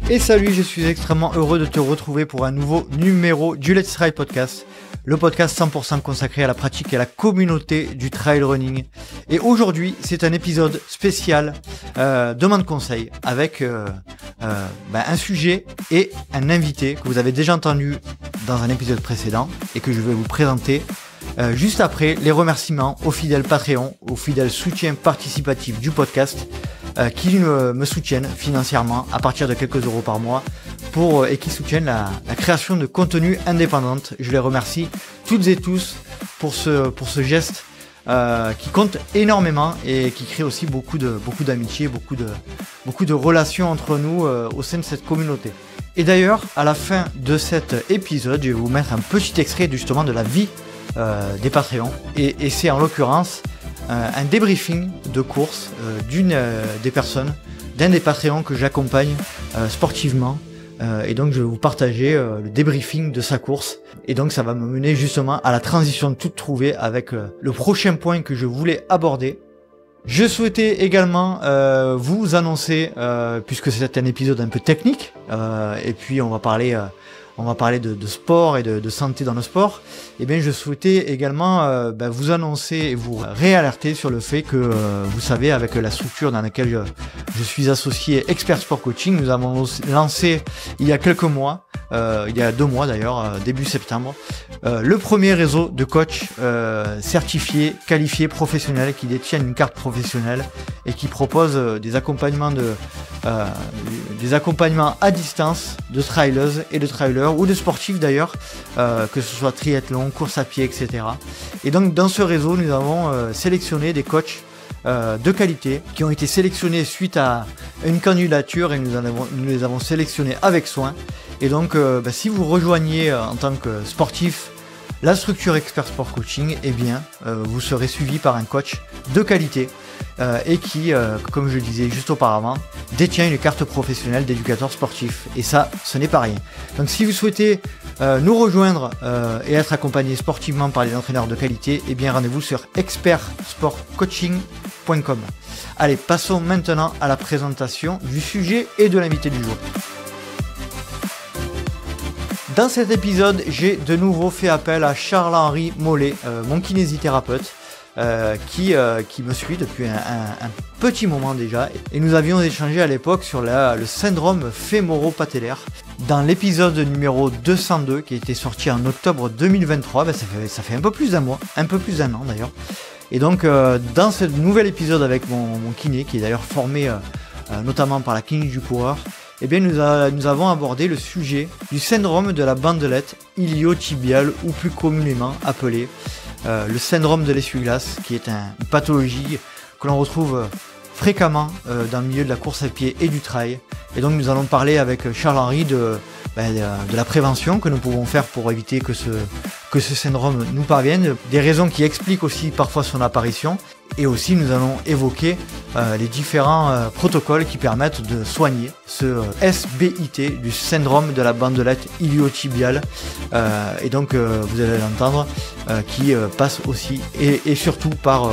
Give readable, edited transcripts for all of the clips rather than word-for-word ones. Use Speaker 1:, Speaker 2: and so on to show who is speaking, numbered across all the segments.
Speaker 1: Et salut, je suis extrêmement heureux de te retrouver pour un nouveau numéro du Let's Ride Podcast, le podcast 100% consacré à la pratique et à la communauté du trail running. Et aujourd'hui, c'est un épisode spécial demande conseil avec un sujet et un invité que vous avez déjà entendu dans un épisode précédent et que je vais vous présenter juste après les remerciements aux fidèles Patreon, aux fidèles soutiens participatifs du podcast qui me soutiennent financièrement à partir de quelques euros par mois et qui soutiennent la création de contenu indépendante. Je les remercie toutes et tous pour ce geste qui compte énormément et qui crée aussi beaucoup d'amitié, beaucoup de relations entre nous au sein de cette communauté. Et d'ailleurs, à la fin de cet épisode, je vais vous mettre un petit extrait justement de la vie des Patreons et c'est en l'occurrence un débriefing de course d'un des Patreons que j'accompagne sportivement et donc je vais vous partager le débriefing de sa course et donc ça va me mener justement à la transition toute trouvée avec le prochain point que je voulais aborder. Je souhaitais également vous annoncer, puisque c'est un épisode un peu technique, et puis on va parler de sport et de santé dans le sport, et bien je souhaitais également vous annoncer et vous réalerter sur le fait que, vous savez, avec la structure dans laquelle je suis associé Expert Sport Coaching, nous avons lancé il y a quelques mois, il y a 2 mois d'ailleurs, début septembre, le premier réseau de coachs certifiés, qualifiés, professionnels qui détiennent une carte professionnelle et qui proposent des accompagnements à distance de trailers et de trailers ou de sportifs d'ailleurs, que ce soit triathlon, course à pied, etc. Et donc dans ce réseau, nous avons sélectionné des coachs de qualité qui ont été sélectionnés suite à une candidature et nous les avons sélectionnés avec soin. Et donc si vous rejoignez en tant que sportif la structure Expert Sport Coaching, eh bien vous serez suivi par un coach de qualité et qui, comme je le disais juste auparavant, détient une carte professionnelle d'éducateur sportif. Et ça, ce n'est pas rien. Donc si vous souhaitez nous rejoindre et être accompagné sportivement par des entraîneurs de qualité, eh bien rendez-vous sur expertsportcoaching.com. Allez, passons maintenant à la présentation du sujet et de l'invité du jour. Dans cet épisode, j'ai de nouveau fait appel à Charles-Henri Mollet, mon kinésithérapeute, qui me suit depuis un petit moment déjà. Et nous avions échangé à l'époque sur le syndrome fémoro-patellaire. Dans l'épisode numéro 202, qui a été sorti en octobre 2023, ça fait un peu plus d'un mois, un peu plus d'un an d'ailleurs. Et donc, dans ce nouvel épisode avec mon kiné, qui est d'ailleurs formé notamment par la clinique du coureur, eh bien, nous avons abordé le sujet du syndrome de la bandelette iliotibiale, ou plus communément appelé le syndrome de l'essuie-glace, qui est une pathologie que l'on retrouve fréquemment dans le milieu de la course à pied et du trail. Et donc, nous allons parler avec Charles-Henri de la prévention que nous pouvons faire pour éviter que ce syndrome nous parvienne, des raisons qui expliquent aussi parfois son apparition. Et aussi, nous allons évoquer les différents protocoles qui permettent de soigner ce SBIT du syndrome de la bandelette iliotibiale. Et donc, vous allez l'entendre, qui passe aussi et surtout par,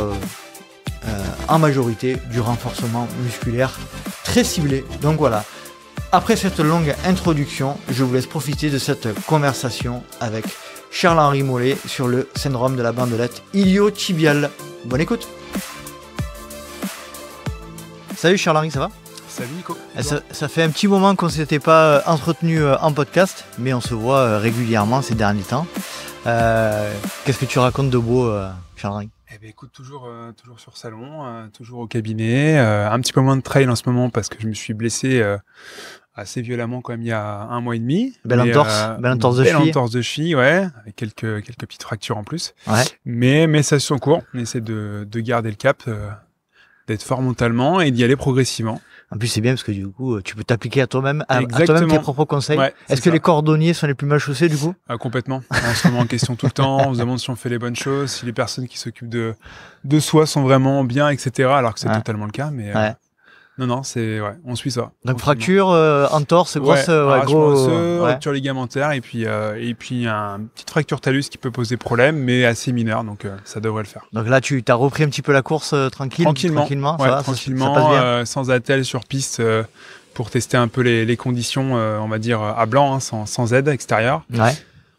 Speaker 1: en majorité, du renforcement musculaire très ciblé. Donc voilà. Après cette longue introduction, je vous laisse profiter de cette conversation avec Charles-Henri Mollet sur le syndrome de la bandelette iliotibiale. Bonne écoute. Salut Charles-Henri, ça va ?
Speaker 2: Salut Nico.
Speaker 1: Ça fait un petit moment qu'on ne s'était pas entretenu en podcast, mais on se voit régulièrement ces derniers temps. Qu'est-ce que tu racontes de beau, Charles-Henri ?
Speaker 2: Eh bien, écoute, toujours sur salon, toujours au cabinet, un petit peu moins de trail en ce moment parce que je me suis blessé assez violemment quand même il y a 1 mois et demi.
Speaker 1: Belle entorse
Speaker 2: de cheville, ouais, avec quelques petites fractures en plus.
Speaker 1: Ouais.
Speaker 2: Mais ça suit son cours. On essaie de garder le cap, d'être fort mentalement et d'y aller progressivement.
Speaker 1: En plus, c'est bien parce que du coup, tu peux t'appliquer à toi-même tes propres conseils.
Speaker 2: Ouais,
Speaker 1: Est-ce que les cordonniers sont les plus mal chaussés du coup ?
Speaker 2: Complètement. On se remet en question tout le temps. On se demande si on fait les bonnes choses, si les personnes qui s'occupent de soi sont vraiment bien, etc. Alors que c'est totalement le cas. Mais Non, on suit ça.
Speaker 1: Donc fracture, entorse, grosse,
Speaker 2: rupture ligamentaire et puis une petite fracture talus qui peut poser problème, mais assez mineure, donc ça devrait le faire.
Speaker 1: Donc là, tu as repris un petit peu la course tranquillement.
Speaker 2: Tranquillement,
Speaker 1: ça passe bien.
Speaker 2: sans attelle sur piste pour tester un peu les conditions, on va dire, à blanc, hein, sans aide extérieure.
Speaker 1: Ouais.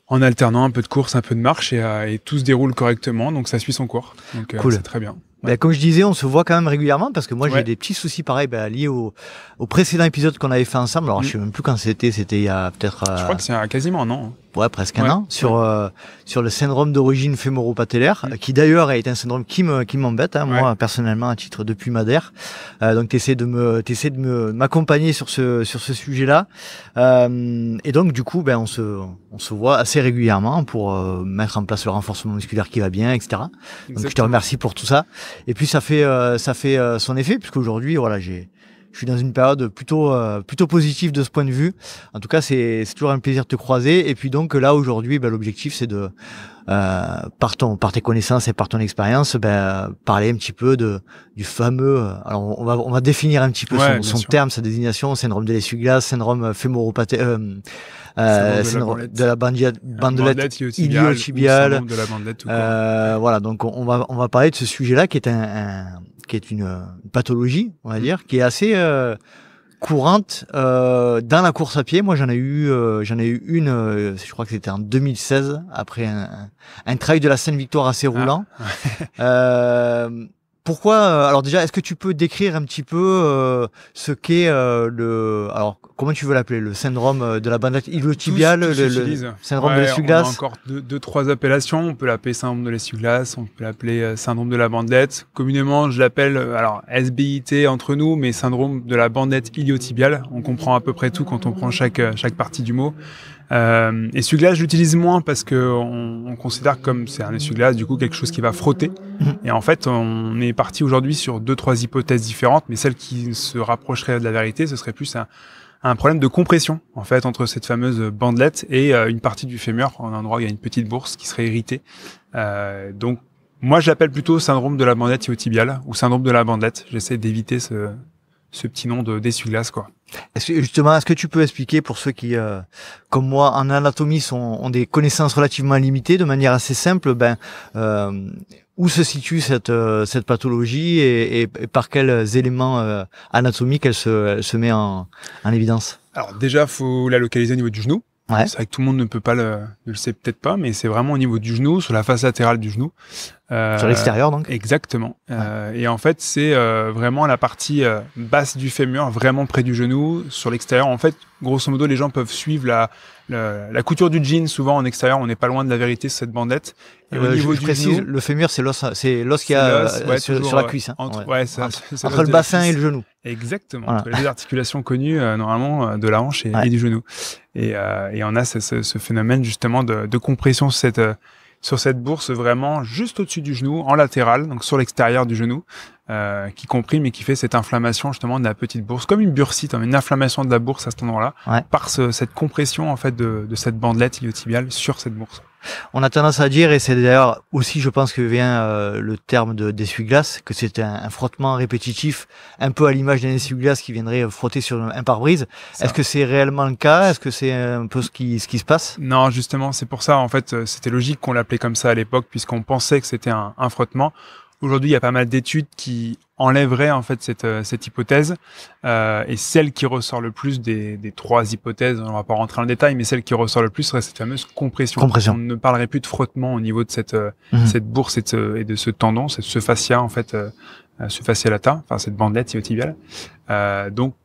Speaker 2: En alternant un peu de course, un peu de marche, et tout se déroule correctement, donc ça suit son cours. Donc
Speaker 1: cool.
Speaker 2: C'est très bien.
Speaker 1: Ouais. Comme je disais, on se voit quand même régulièrement parce que moi j'ai des petits soucis pareils liés au précédent épisode qu'on avait fait ensemble. Alors je sais même plus quand c'était il y a peut-être...
Speaker 2: Je crois que c'est quasiment un an.
Speaker 1: Ouais, presque un an, sur le syndrome d'origine fémoro-patellaire, qui d'ailleurs est un syndrome qui m'embête, hein, moi personnellement à titre de pumadaire. Donc t'essaies de m'accompagner sur ce sujet-là. Et donc du coup, on se voit assez régulièrement pour mettre en place le renforcement musculaire qui va bien, etc. Exactement. Donc je te remercie pour tout ça. Et puis ça fait son effet, puisque aujourd'hui, voilà, je suis dans une période plutôt positive de ce point de vue. En tout cas, c'est toujours un plaisir de te croiser. Et puis donc là aujourd'hui, l'objectif c'est de par tes connaissances et par ton expérience, parler un petit peu du fameux. Alors on va définir un petit peu son terme, sa désignation, syndrome de l'essuie-glace, syndrome fémoropatellaire. Syndrome de la bandelette iliotibiale. Voilà, donc on va parler de ce sujet-là qui est une pathologie, on va dire, qui est assez courante dans la course à pied. Moi, j'en ai eu une, je crois que c'était en 2016, après un trail de la Sainte-Victoire assez roulant. Pourquoi alors déjà, est-ce que tu peux décrire un petit peu ce qu'est alors comment tu veux l'appeler, le syndrome de la bandelette iliotibiale, le syndrome de l'essuie-glace?
Speaker 2: On a encore deux, trois appellations. On peut l'appeler syndrome de l'essuie-glace, on peut l'appeler syndrome de la bandelette. Communément, je l'appelle alors SBIT entre nous, mais syndrome de la bandelette iliotibiale. On comprend à peu près tout quand on prend chaque partie du mot. Essuie-glace, j'utilise moins parce que on considère comme c'est un essuie-glace, du coup quelque chose qui va frotter. Et en fait, on est parti aujourd'hui sur 2-3 hypothèses différentes, mais celle qui se rapprocherait de la vérité, ce serait plus un problème de compression en fait entre cette fameuse bandelette et une partie du fémur, en un endroit où il y a une petite bourse qui serait irritée. Donc moi, je l'appelle plutôt syndrome de la bandelette iliotibiale ou syndrome de la bandelette. J'essaie d'éviter ce petit nom d'essuie-glace, quoi.
Speaker 1: Est-ce que tu peux expliquer pour ceux qui, comme moi, en anatomie, ont des connaissances relativement limitées, de manière assez simple, où se situe cette pathologie et par quels éléments anatomiques elle se met en évidence?
Speaker 2: Alors déjà, faut la localiser au niveau du genou.
Speaker 1: Ouais.
Speaker 2: C'est vrai que tout le monde ne le sait peut-être pas, mais c'est vraiment au niveau du genou, sur la face latérale du genou.
Speaker 1: Sur l'extérieur, donc.
Speaker 2: Exactement. Et en fait, c'est vraiment la partie basse du fémur, vraiment près du genou. Sur l'extérieur, en fait, grosso modo, les gens peuvent suivre la couture du jean. Souvent, en extérieur, on n'est pas loin de la vérité sur cette bandette. Et au niveau
Speaker 1: je précise, le fémur, c'est l'os qu'il y a sur la cuisse. Hein.
Speaker 2: Entre
Speaker 1: le bassin et le genou.
Speaker 2: Exactement. Voilà. Entre les deux articulations connues, normalement, de la hanche et du genou. Et on a ce phénomène, justement, de compression sur cette bourse vraiment juste au-dessus du genou, en latéral, donc sur l'extérieur du genou, qui comprime et qui fait cette inflammation justement de la petite bourse, comme une bursite, une inflammation de la bourse à cet endroit-là, par cette compression en fait de cette bandelette iliotibiale sur cette bourse.
Speaker 1: On a tendance à dire, et c'est d'ailleurs aussi, je pense, que vient le terme d'essuie-glace, que c'est un frottement répétitif, un peu à l'image d'un essuie-glace qui viendrait frotter sur un pare-brise. Est-ce que c'est réellement le cas? Est-ce que c'est un peu ce qui se passe?
Speaker 2: Non, justement, c'est pour ça, en fait, c'était logique qu'on l'appelait comme ça à l'époque, puisqu'on pensait que c'était un frottement. Aujourd'hui, il y a pas mal d'études qui enlèveraient en fait cette hypothèse, et celle qui ressort le plus des trois hypothèses, on va pas rentrer dans le détail, mais celle qui ressort le plus serait cette fameuse compression. On ne parlerait plus de frottement au niveau de cette bourse et de ce tendon, ce fascia en fait, ce fascia lata, enfin cette bandelette iliotibiale. Donc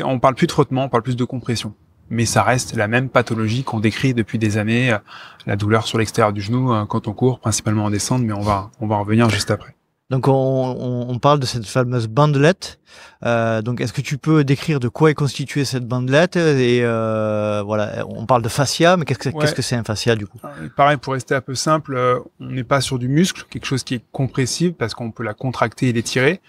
Speaker 2: on parle plus de frottement, on parle plus de compression. Mais ça reste la même pathologie qu'on décrit depuis des années, la douleur sur l'extérieur du genou quand on court, principalement en descente, mais on va en revenir juste après.
Speaker 1: Donc on parle de cette fameuse bandelette. Donc est-ce que tu peux décrire de quoi est constituée cette bandelette? Et voilà, on parle de fascia, mais qu'est-ce que c'est un fascia du coup?
Speaker 2: Pareil, pour rester un peu simple, on n'est pas sur du muscle, quelque chose qui est compressible parce qu'on peut la contracter et l'étirer.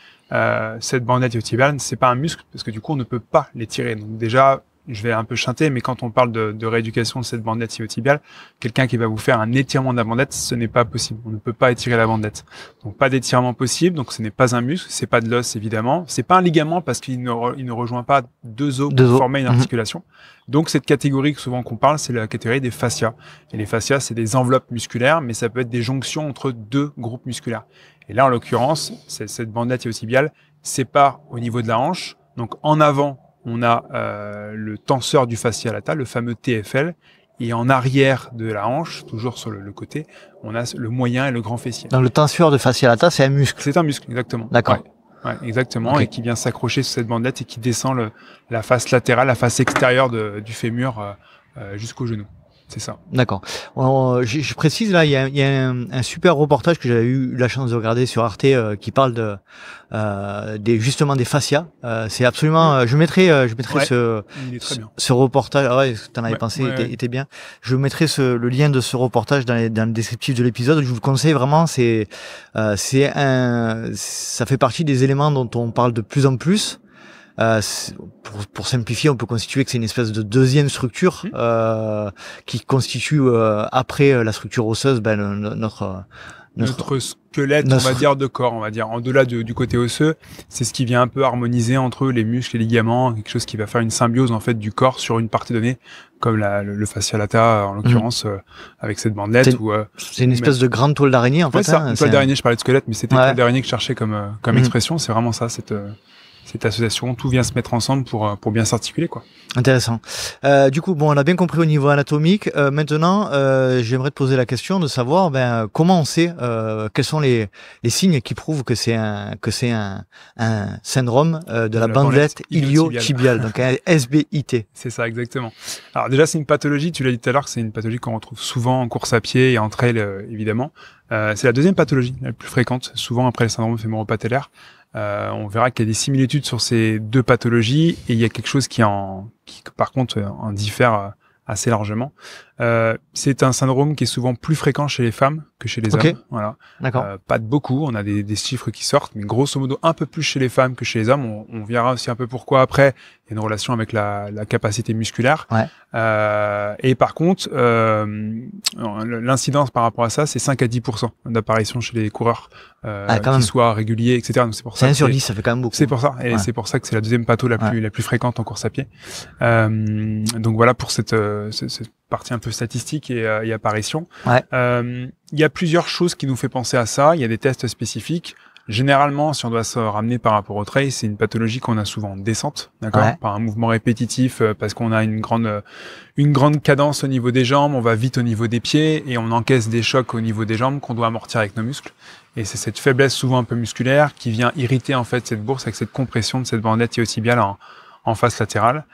Speaker 2: Cette bandelette iliotibiale, c'est pas un muscle parce que du coup on ne peut pas l'étirer. Donc déjà, je vais un peu chanter, mais quand on parle de rééducation de cette bandelette iliotibiale, quelqu'un qui va vous faire un étirement de la bandelette, ce n'est pas possible. On ne peut pas étirer la bandelette. Donc pas d'étirement possible, donc ce n'est pas un muscle, c'est pas de l'os évidemment, c'est pas un ligament parce qu'il ne rejoint pas deux os pour former une articulation. Donc cette catégorie souvent qu'on parle, c'est la catégorie des fascias. Et les fascias, c'est des enveloppes musculaires, mais ça peut être des jonctions entre deux groupes musculaires. Et là, en l'occurrence, cette bandelette iliotibiale sépare au niveau de la hanche, donc en avant on a le tenseur du fascia lata, le fameux TFL, et en arrière de la hanche, toujours sur le côté, on a le moyen et le grand fessier.
Speaker 1: Donc le tenseur de fascia lata, c'est un muscle.
Speaker 2: C'est un muscle, exactement.
Speaker 1: D'accord.
Speaker 2: Ouais, exactement, et qui vient s'accrocher sur cette bandelette et qui descend la face latérale, la face extérieure du fémur jusqu'au genou. C'est ça.
Speaker 1: D'accord. Je précise là, il y a un super reportage que j'avais eu la chance de regarder sur Arte qui parle justement des fascias. C'est absolument. Je mettrai
Speaker 2: il est très bien.
Speaker 1: ce reportage. Ah ouais, t'en avais pensé, était bien. Je mettrai le lien de ce reportage dans le descriptif de l'épisode. Je vous le conseille vraiment. Ça fait partie des éléments dont on parle de plus en plus. Pour simplifier, on peut constituer que c'est une espèce de deuxième structure qui constitue après la structure osseuse notre
Speaker 2: squelette, on va dire, de corps, on va dire. En-delà du côté osseux, c'est ce qui vient un peu harmoniser entre les muscles et les ligaments, quelque chose qui va faire une symbiose en fait du corps sur une partie donnée, comme le fascia lata en l'occurrence avec cette bandelette.
Speaker 1: C'est une espèce de grande toile d'araignée en fait.
Speaker 2: C'est ça, une toile d'araignée. Je parlais de squelette, mais c'était une toile d'araignée que je cherchais comme expression. C'est vraiment ça, cette association, tout vient se mettre ensemble pour bien s'articuler, quoi.
Speaker 1: Intéressant. Du coup, on a bien compris au niveau anatomique. Maintenant, j'aimerais te poser la question de savoir, comment on sait, quels sont les signes qui prouvent que c'est un syndrome de la bandelette iliotibiale, donc un SBIT.
Speaker 2: C'est ça, exactement. Alors déjà, c'est une pathologie. Tu l'as dit tout à l'heure, c'est une pathologie qu'on retrouve souvent en course à pied et en trail, évidemment. C'est la deuxième pathologie la plus fréquente, souvent après le syndrome fémoro-patellaire. On verra qu'il y a des similitudes sur ces deux pathologies et il y a quelque chose qui par contre en diffère assez largement. C'est un syndrome qui est souvent plus fréquent chez les femmes que chez les hommes. Voilà.
Speaker 1: D'accord.
Speaker 2: Pas de beaucoup, on a des chiffres qui sortent, mais grosso modo un peu plus chez les femmes que chez les hommes. On verra aussi un peu pourquoi après. Il y a une relation avec la capacité musculaire.
Speaker 1: Ouais.
Speaker 2: Et par contre, l'incidence par rapport à ça, c'est 5 à 10% d'apparition chez les coureurs qui soient réguliers, etc. Donc c'est pour ça.
Speaker 1: 1 sur 10, ça fait quand même beaucoup.
Speaker 2: C'est pour ça, et c'est pour ça que c'est la deuxième patho la plus fréquente en course à pied. Donc voilà pour cette partie un peu statistique et apparition.
Speaker 1: Ouais.
Speaker 2: Il y a plusieurs choses qui nous fait penser à ça. Il y a des tests spécifiques. Généralement, si on doit se ramener par rapport au trail, c'est une pathologie qu'on a souvent en descente, d'accord, par un mouvement répétitif, parce qu'on a une grande cadence au niveau des jambes, on va vite au niveau des pieds et on encaisse des chocs au niveau des jambes qu'on doit amortir avec nos muscles. Et c'est cette faiblesse souvent un peu musculaire qui vient irriter en fait cette bourse avec cette compression de cette bandelette iliotibiale en face latérale.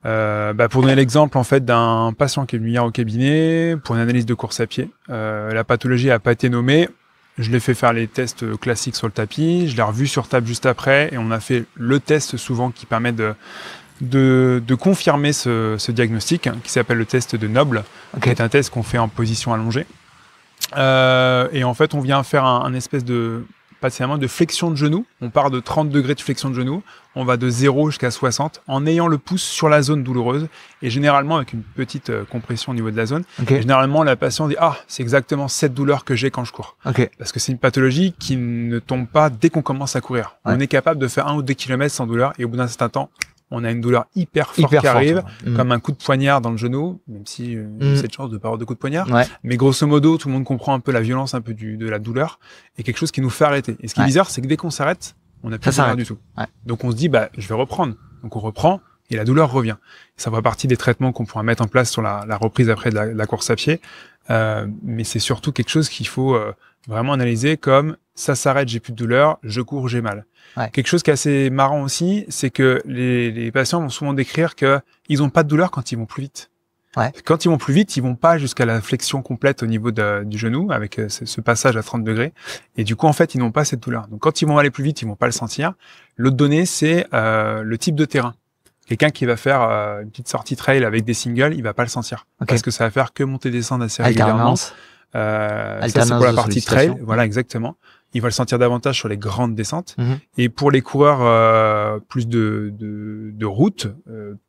Speaker 2: Pour donner l'exemple en fait d'un patient qui est venu hier au cabinet pour une analyse de course à pied, la pathologie n'a pas été nommée. Je l'ai fait faire les tests classiques sur le tapis, je l'ai revu sur table juste après et on a fait le test souvent qui permet de confirmer ce diagnostic qui s'appelle le test de Noble, qui est un test qu'on fait en position allongée. Et en fait, on vient faire un espèce de flexion de genou. On part de 30 degrés de flexion de genou. On va de 0 jusqu'à 60 en ayant le pouce sur la zone douloureuse et généralement avec une petite compression au niveau de la zone. Et généralement, la patiente dit « Ah, c'est exactement cette douleur que j'ai quand je cours. » Parce que c'est une pathologie qui ne tombe pas dès qu'on commence à courir. On est capable de faire 1 ou 2 kilomètres sans douleur et au bout d'un certain temps, on a une douleur hyper forte qui arrive, comme un coup de poignard dans le genou, même si j'ai cette chance de pas avoir de coup de poignard. Mais grosso modo, tout le monde comprend un peu la violence un peu de la douleur et quelque chose qui nous fait arrêter. Et ce qui est bizarre, c'est que dès qu'on s'arrête, on n'a plus de douleur du tout. Donc on se dit, je vais reprendre. Donc on reprend et la douleur revient. Et ça fait partie des traitements qu'on pourra mettre en place sur la reprise après de la course à pied. Mais c'est surtout quelque chose qu'il faut vraiment analyser comme ça s'arrête, j'ai plus de douleur, je cours, j'ai mal. Quelque chose qui est assez marrant aussi, c'est que les patients vont souvent décrire qu'ils n'ont pas de douleur quand ils vont plus vite. Quand ils vont plus vite, ils vont pas jusqu'à la flexion complète au niveau du genou avec ce passage à 30 degrés. Et du coup, en fait, ils n'ont pas cette douleur. Donc, quand ils vont aller plus vite, ils vont pas le sentir. L'autre donnée, c'est le type de terrain. Quelqu'un qui va faire une petite sortie trail avec des singles, il va pas le sentir. Parce que ça va faire que monter et descendre assez régulièrement. Ça, c'est pour la partie trail. Voilà, exactement. Il va le sentir davantage sur les grandes descentes. Et pour les coureurs plus de route,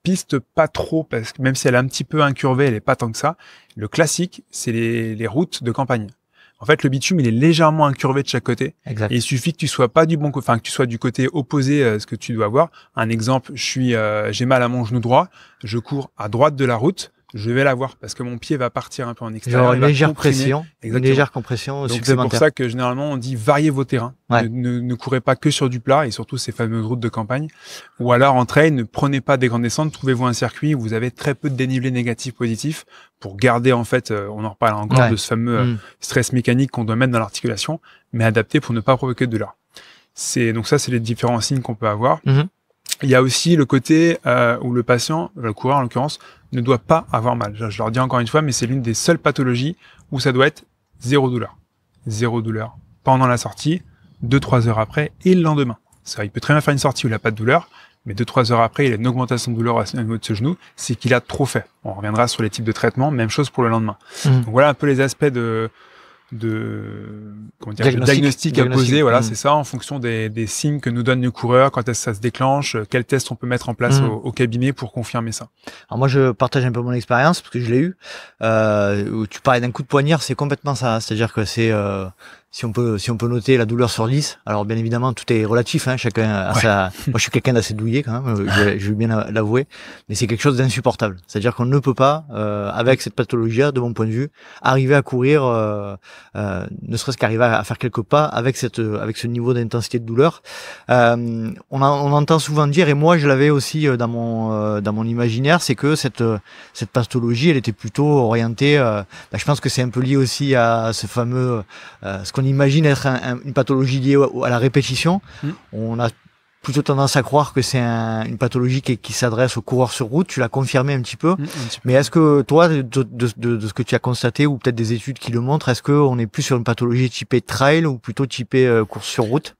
Speaker 2: piste pas trop, parce que même si elle est un petit peu incurvée, elle est pas tant que ça. Le classique, c'est les routes de campagne. En fait, le bitume, il est légèrement incurvé de chaque côté. Et il suffit que tu sois pas du que tu sois du côté opposé à ce que tu dois avoir. Un exemple, j'ai mal à mon genou droit, je cours à droite de la route, je vais l'avoir parce que mon pied va partir un peu en extérieur.
Speaker 1: Genre une légère pression,
Speaker 2: Donc
Speaker 1: supplémentaire.
Speaker 2: c'est pour ça que généralement on dit variez vos terrains.
Speaker 1: Ouais.
Speaker 2: Ne courez pas que sur du plat et surtout ces fameuses routes de campagne. Ou alors en trail, ne prenez pas des grandes descentes, trouvez-vous un circuit où vous avez très peu de dénivelé négatif positif pour garder en fait, on en reparle encore de ce fameux stress mécanique qu'on doit mettre dans l'articulation, mais adapté pour ne pas provoquer de douleur. Donc ça c'est les différents signes qu'on peut avoir. Il y a aussi le côté où le patient, le coureur en l'occurrence, ne doit pas avoir mal. Je leur dis encore une fois, mais c'est l'une des seules pathologies où ça doit être zéro douleur. Zéro douleur pendant la sortie, 2-3 heures après et le lendemain. Ça, il peut très bien faire une sortie où il n'a pas de douleur, mais 2-3 heures après, il a une augmentation de douleur au niveau de ce genou, c'est qu'il a trop fait. On reviendra sur les types de traitements, même chose pour le lendemain. Donc voilà un peu les aspects de diagnostic à poser, voilà, c'est ça, en fonction des signes que nous donne le coureur, quand est-ce que ça se déclenche, quel test on peut mettre en place au cabinet pour confirmer ça.
Speaker 1: Alors moi, je partage un peu mon expérience parce que je l'ai eu. Où tu parlais d'un coup de poignard, c'est complètement ça. C'est-à-dire que c'est si on peut noter la douleur sur 10. Alors bien évidemment, tout est relatif, hein, chacun a sa. Moi, je suis quelqu'un d'assez douillet quand même, je vais bien l'avouer, mais c'est quelque chose d'insupportable. C'est-à-dire qu'on ne peut pas, avec cette pathologie-là, de mon point de vue, arriver à courir, ne serait-ce qu'arriver à faire quelques pas avec ce niveau d'intensité de douleur. On entend souvent dire, et moi je l'avais aussi dans mon imaginaire, c'est que cette pathologie, elle était plutôt orientée. Je pense que c'est un peu lié aussi à ce fameux, ce qu'on imagine être une pathologie liée à la répétition. On a plutôt tendance à croire que c'est une pathologie qui s'adresse aux coureurs sur route. Tu l'as confirmé un petit peu. Mais est-ce que toi, de ce que tu as constaté, ou peut-être des études qui le montrent, est-ce qu'on est plus sur une pathologie typée trail ou plutôt typée course sur route?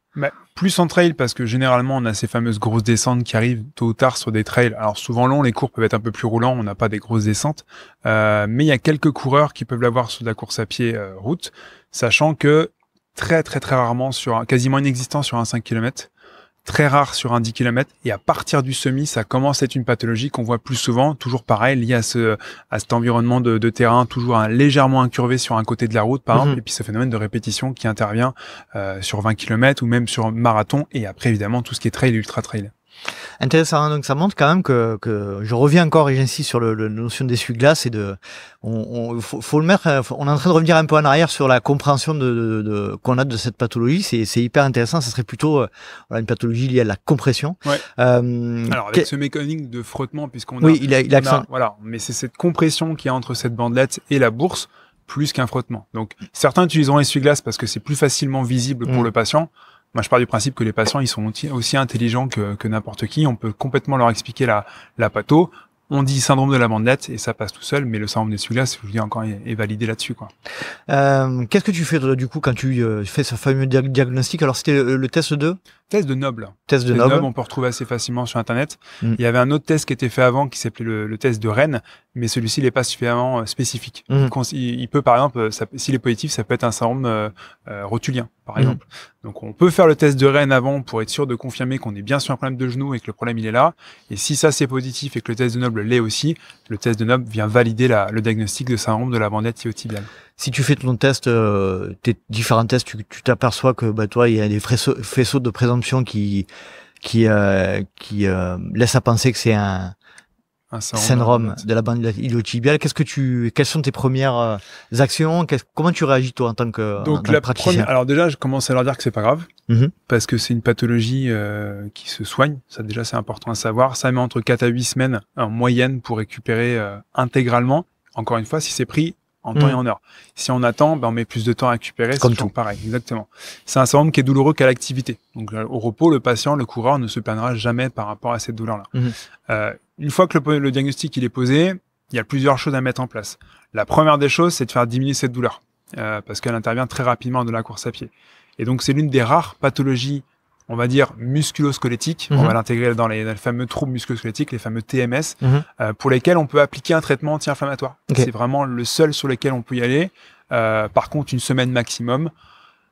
Speaker 2: Plus en trail parce que généralement on a ces fameuses grosses descentes qui arrivent tôt ou tard sur des trails. Alors souvent longs, les cours peuvent être un peu plus roulants, on n'a pas des grosses descentes. Mais il y a quelques coureurs qui peuvent l'avoir sur de la course à pied route, sachant que très très très rarement, quasiment inexistant sur un 5 km, très rare sur un 10 km, et à partir du semi, ça commence à être une pathologie qu'on voit plus souvent, toujours pareil, lié à cet environnement de terrain, toujours légèrement incurvé sur un côté de la route, par exemple, et puis ce phénomène de répétition qui intervient sur 20 km ou même sur marathon, et après évidemment tout ce qui est trail et ultra trail.
Speaker 1: Intéressant, donc ça montre quand même que je reviens encore et j'insiste sur la notion d'essuie-glace et faut le mettre, on est en train de revenir un peu en arrière sur la compréhension qu'on a de cette pathologie, c'est hyper intéressant, ça serait plutôt une pathologie liée à la compression.
Speaker 2: Alors avec ce mécanique de frottement, puisqu'on voilà, mais c'est cette compression qu'il y a entre cette bandelette et la bourse, plus qu'un frottement. Donc certains utiliseront l'essuie-glace parce que c'est plus facilement visible pour le patient. Moi, je pars du principe que les patients, ils sont aussi intelligents que n'importe qui. On peut complètement leur expliquer la patho. On dit syndrome de la bandelette et ça passe tout seul, mais le syndrome d'essuie-glace, je vous dis encore, est validé là-dessus, quoi.
Speaker 1: Qu'est-ce que tu fais du coup quand tu fais ce fameux diagnostic? Alors c'était le test de
Speaker 2: Noble.
Speaker 1: Test de Noble,
Speaker 2: on peut retrouver assez facilement sur Internet. Il y avait un autre test qui était fait avant qui s'appelait le test de Rennes, mais celui-ci il n'est pas suffisamment spécifique. Il peut par exemple, s'il est positif, ça peut être un syndrome rotulien, par exemple. Donc on peut faire le test de Rennes avant pour être sûr de confirmer qu'on est bien sur un problème de genou et que le problème il est là. Et si ça c'est positif et que le test de Noble l'est aussi, le test de Noble vient valider le diagnostic de syndrome de la bandelette iliotibiale.
Speaker 1: Si tu fais ton test, tes différents tests, tu t'aperçois que toi il y a des faisceaux de présomption qui laissent à penser que c'est un syndrome de la bandelette iliotibiale. Quelles sont tes premières actions? Comment tu réagis toi en tant que praticien?
Speaker 2: Alors déjà, je commence à leur dire que c'est pas grave, parce que c'est une pathologie qui se soigne. Ça déjà, c'est important à savoir. Ça met entre 4 à 8 semaines en moyenne pour récupérer intégralement. Encore une fois, si c'est pris en temps et en heure. Si on attend, on met plus de temps à récupérer. C'est toujours pareil, exactement. C'est un syndrome qui est douloureux qu'à l'activité. Donc au repos, le patient, le coureur ne se plaindra jamais par rapport à cette douleur-là. Une fois que le diagnostic il est posé, il y a plusieurs choses à mettre en place. La première des choses, c'est de faire diminuer cette douleur, parce qu'elle intervient très rapidement dans la course à pied. Et donc c'est l'une des rares pathologies, on va dire musculo-squelettiques. On va l'intégrer dans les fameux troubles musculo-squelettiques, les fameux TMS, pour lesquels on peut appliquer un traitement anti-inflammatoire. C'est vraiment le seul sur lequel on peut y aller. Par contre, une semaine maximum.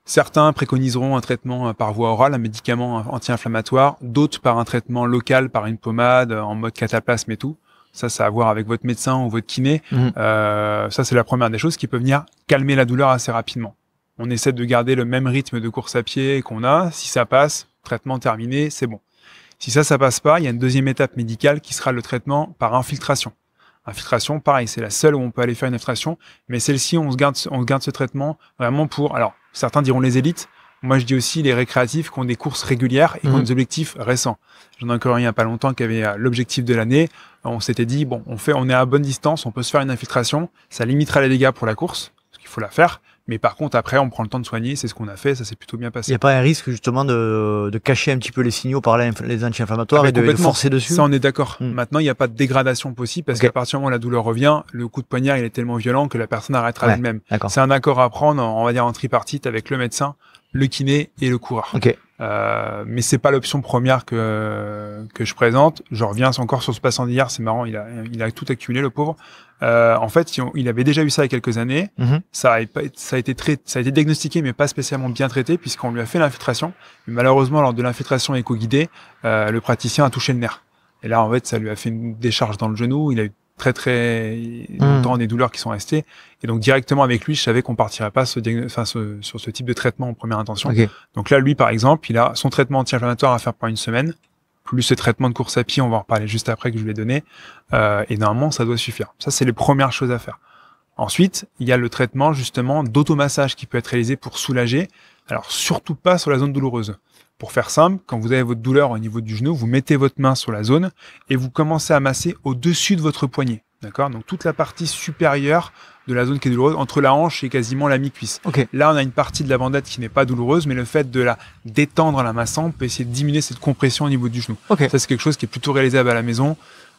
Speaker 2: Certains préconiseront un traitement par voie orale, un médicament anti-inflammatoire, d'autres par un traitement local, par une pommade, en mode cataplasme et tout. Ça a à voir avec votre médecin ou votre kiné. Ça, c'est la première des choses qui peut venir calmer la douleur assez rapidement. On essaie de garder le même rythme de course à pied qu'on a. Si ça passe, traitement terminé, c'est bon. Si ça passe pas, il y a une deuxième étape médicale qui sera le traitement par infiltration. Infiltration, pareil, c'est la seule où on peut aller faire une infiltration, mais celle-ci, on se garde ce traitement vraiment pour, alors, certains diront les élites, moi je dis aussi les récréatifs qui ont des courses régulières et qui ont des objectifs récents. J'en ai encore un il y a pas longtemps qui avait l'objectif de l'année, on s'était dit, bon, on est à bonne distance, on peut se faire une infiltration, ça limitera les dégâts pour la course, parce qu'il faut la faire, mais par contre, après, on prend le temps de soigner, c'est ce qu'on a fait, ça s'est plutôt bien passé.
Speaker 1: Il n'y a pas un risque, justement, de cacher un petit peu les signaux par les anti-inflammatoires et de forcer dessus?
Speaker 2: Ça, on est d'accord. Maintenant, il n'y a pas de dégradation possible parce qu'à partir du moment où la douleur revient, le coup de poignard, il est tellement violent que la personne arrêtera elle-même. C'est un accord à prendre, on va dire, en tripartite avec le médecin, le kiné et le coureur. Mais c'est pas l'option première que je présente. Je reviens encore sur ce patient d'hier, c'est marrant, il a tout accumulé, le pauvre. En fait, il avait déjà eu ça il y a quelques années. Ça a été diagnostiqué, mais pas spécialement bien traité, puisqu'on lui a fait l'infiltration. Mais malheureusement, lors de l'infiltration éco-guidée, le praticien a touché le nerf. Et là, en fait, ça lui a fait une décharge dans le genou. Il a eu très longtemps des douleurs qui sont restées. Et donc, directement avec lui, je savais qu'on partirait pas sur ce type de traitement en première intention. Donc là, lui, par exemple, il a son traitement anti-inflammatoire à faire pendant une semaine, plus ce traitement de course à pied, on va en reparler juste après, que je lui ai donné. Et normalement, ça doit suffire. Ça, c'est les premières choses à faire. Ensuite, il y a le traitement, justement, d'automassage qui peut être réalisé pour soulager. Alors, surtout pas sur la zone douloureuse. Pour faire simple, quand vous avez votre douleur au niveau du genou, vous mettez votre main sur la zone et vous commencez à masser au-dessus de votre poignet. D'accord? Donc, toute la partie supérieure de la zone qui est douloureuse, entre la hanche et quasiment la mi-cuisse. Là, on a une partie de la bandette qui n'est pas douloureuse, mais le fait de la détendre en la massant, on peut essayer de diminuer cette compression au niveau du genou. Ça, c'est quelque chose qui est plutôt réalisable à la maison.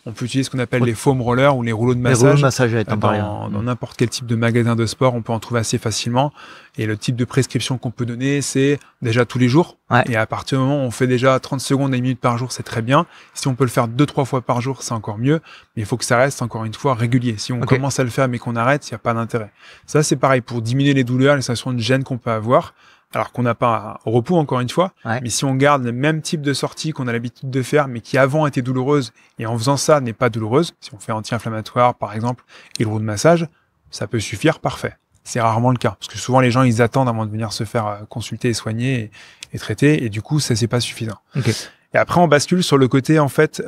Speaker 2: On peut utiliser ce qu'on appelle les foam rollers ou les rouleaux de massage.
Speaker 1: Les rouleaux de massage,
Speaker 2: dans n'importe quel type de magasin de sport, on peut en trouver assez facilement. Et le type de prescription qu'on peut donner, c'est déjà tous les jours. Et à partir du moment où on fait déjà 30 secondes à 1 minute par jour, c'est très bien. Si on peut le faire 2-3 fois par jour, c'est encore mieux. Mais il faut que ça reste, encore une fois, régulier. Si on commence à le faire mais qu'on arrête, il n'y a pas d'intérêt. Ça, c'est pareil pour diminuer les douleurs, les sensations de gêne qu'on peut avoir. Alors qu'on n'a pas au repos, encore une fois, mais si on garde le même type de sortie qu'on a l'habitude de faire, mais qui avant était douloureuse, et en faisant ça n'est pas douloureuse, si on fait anti-inflammatoire par exemple, et le rouleau de massage, ça peut suffire, parfait. C'est rarement le cas, parce que souvent les gens ils attendent avant de venir se faire consulter et soigner et traiter, et du coup ça c'est pas suffisant. Et après on bascule sur le côté en fait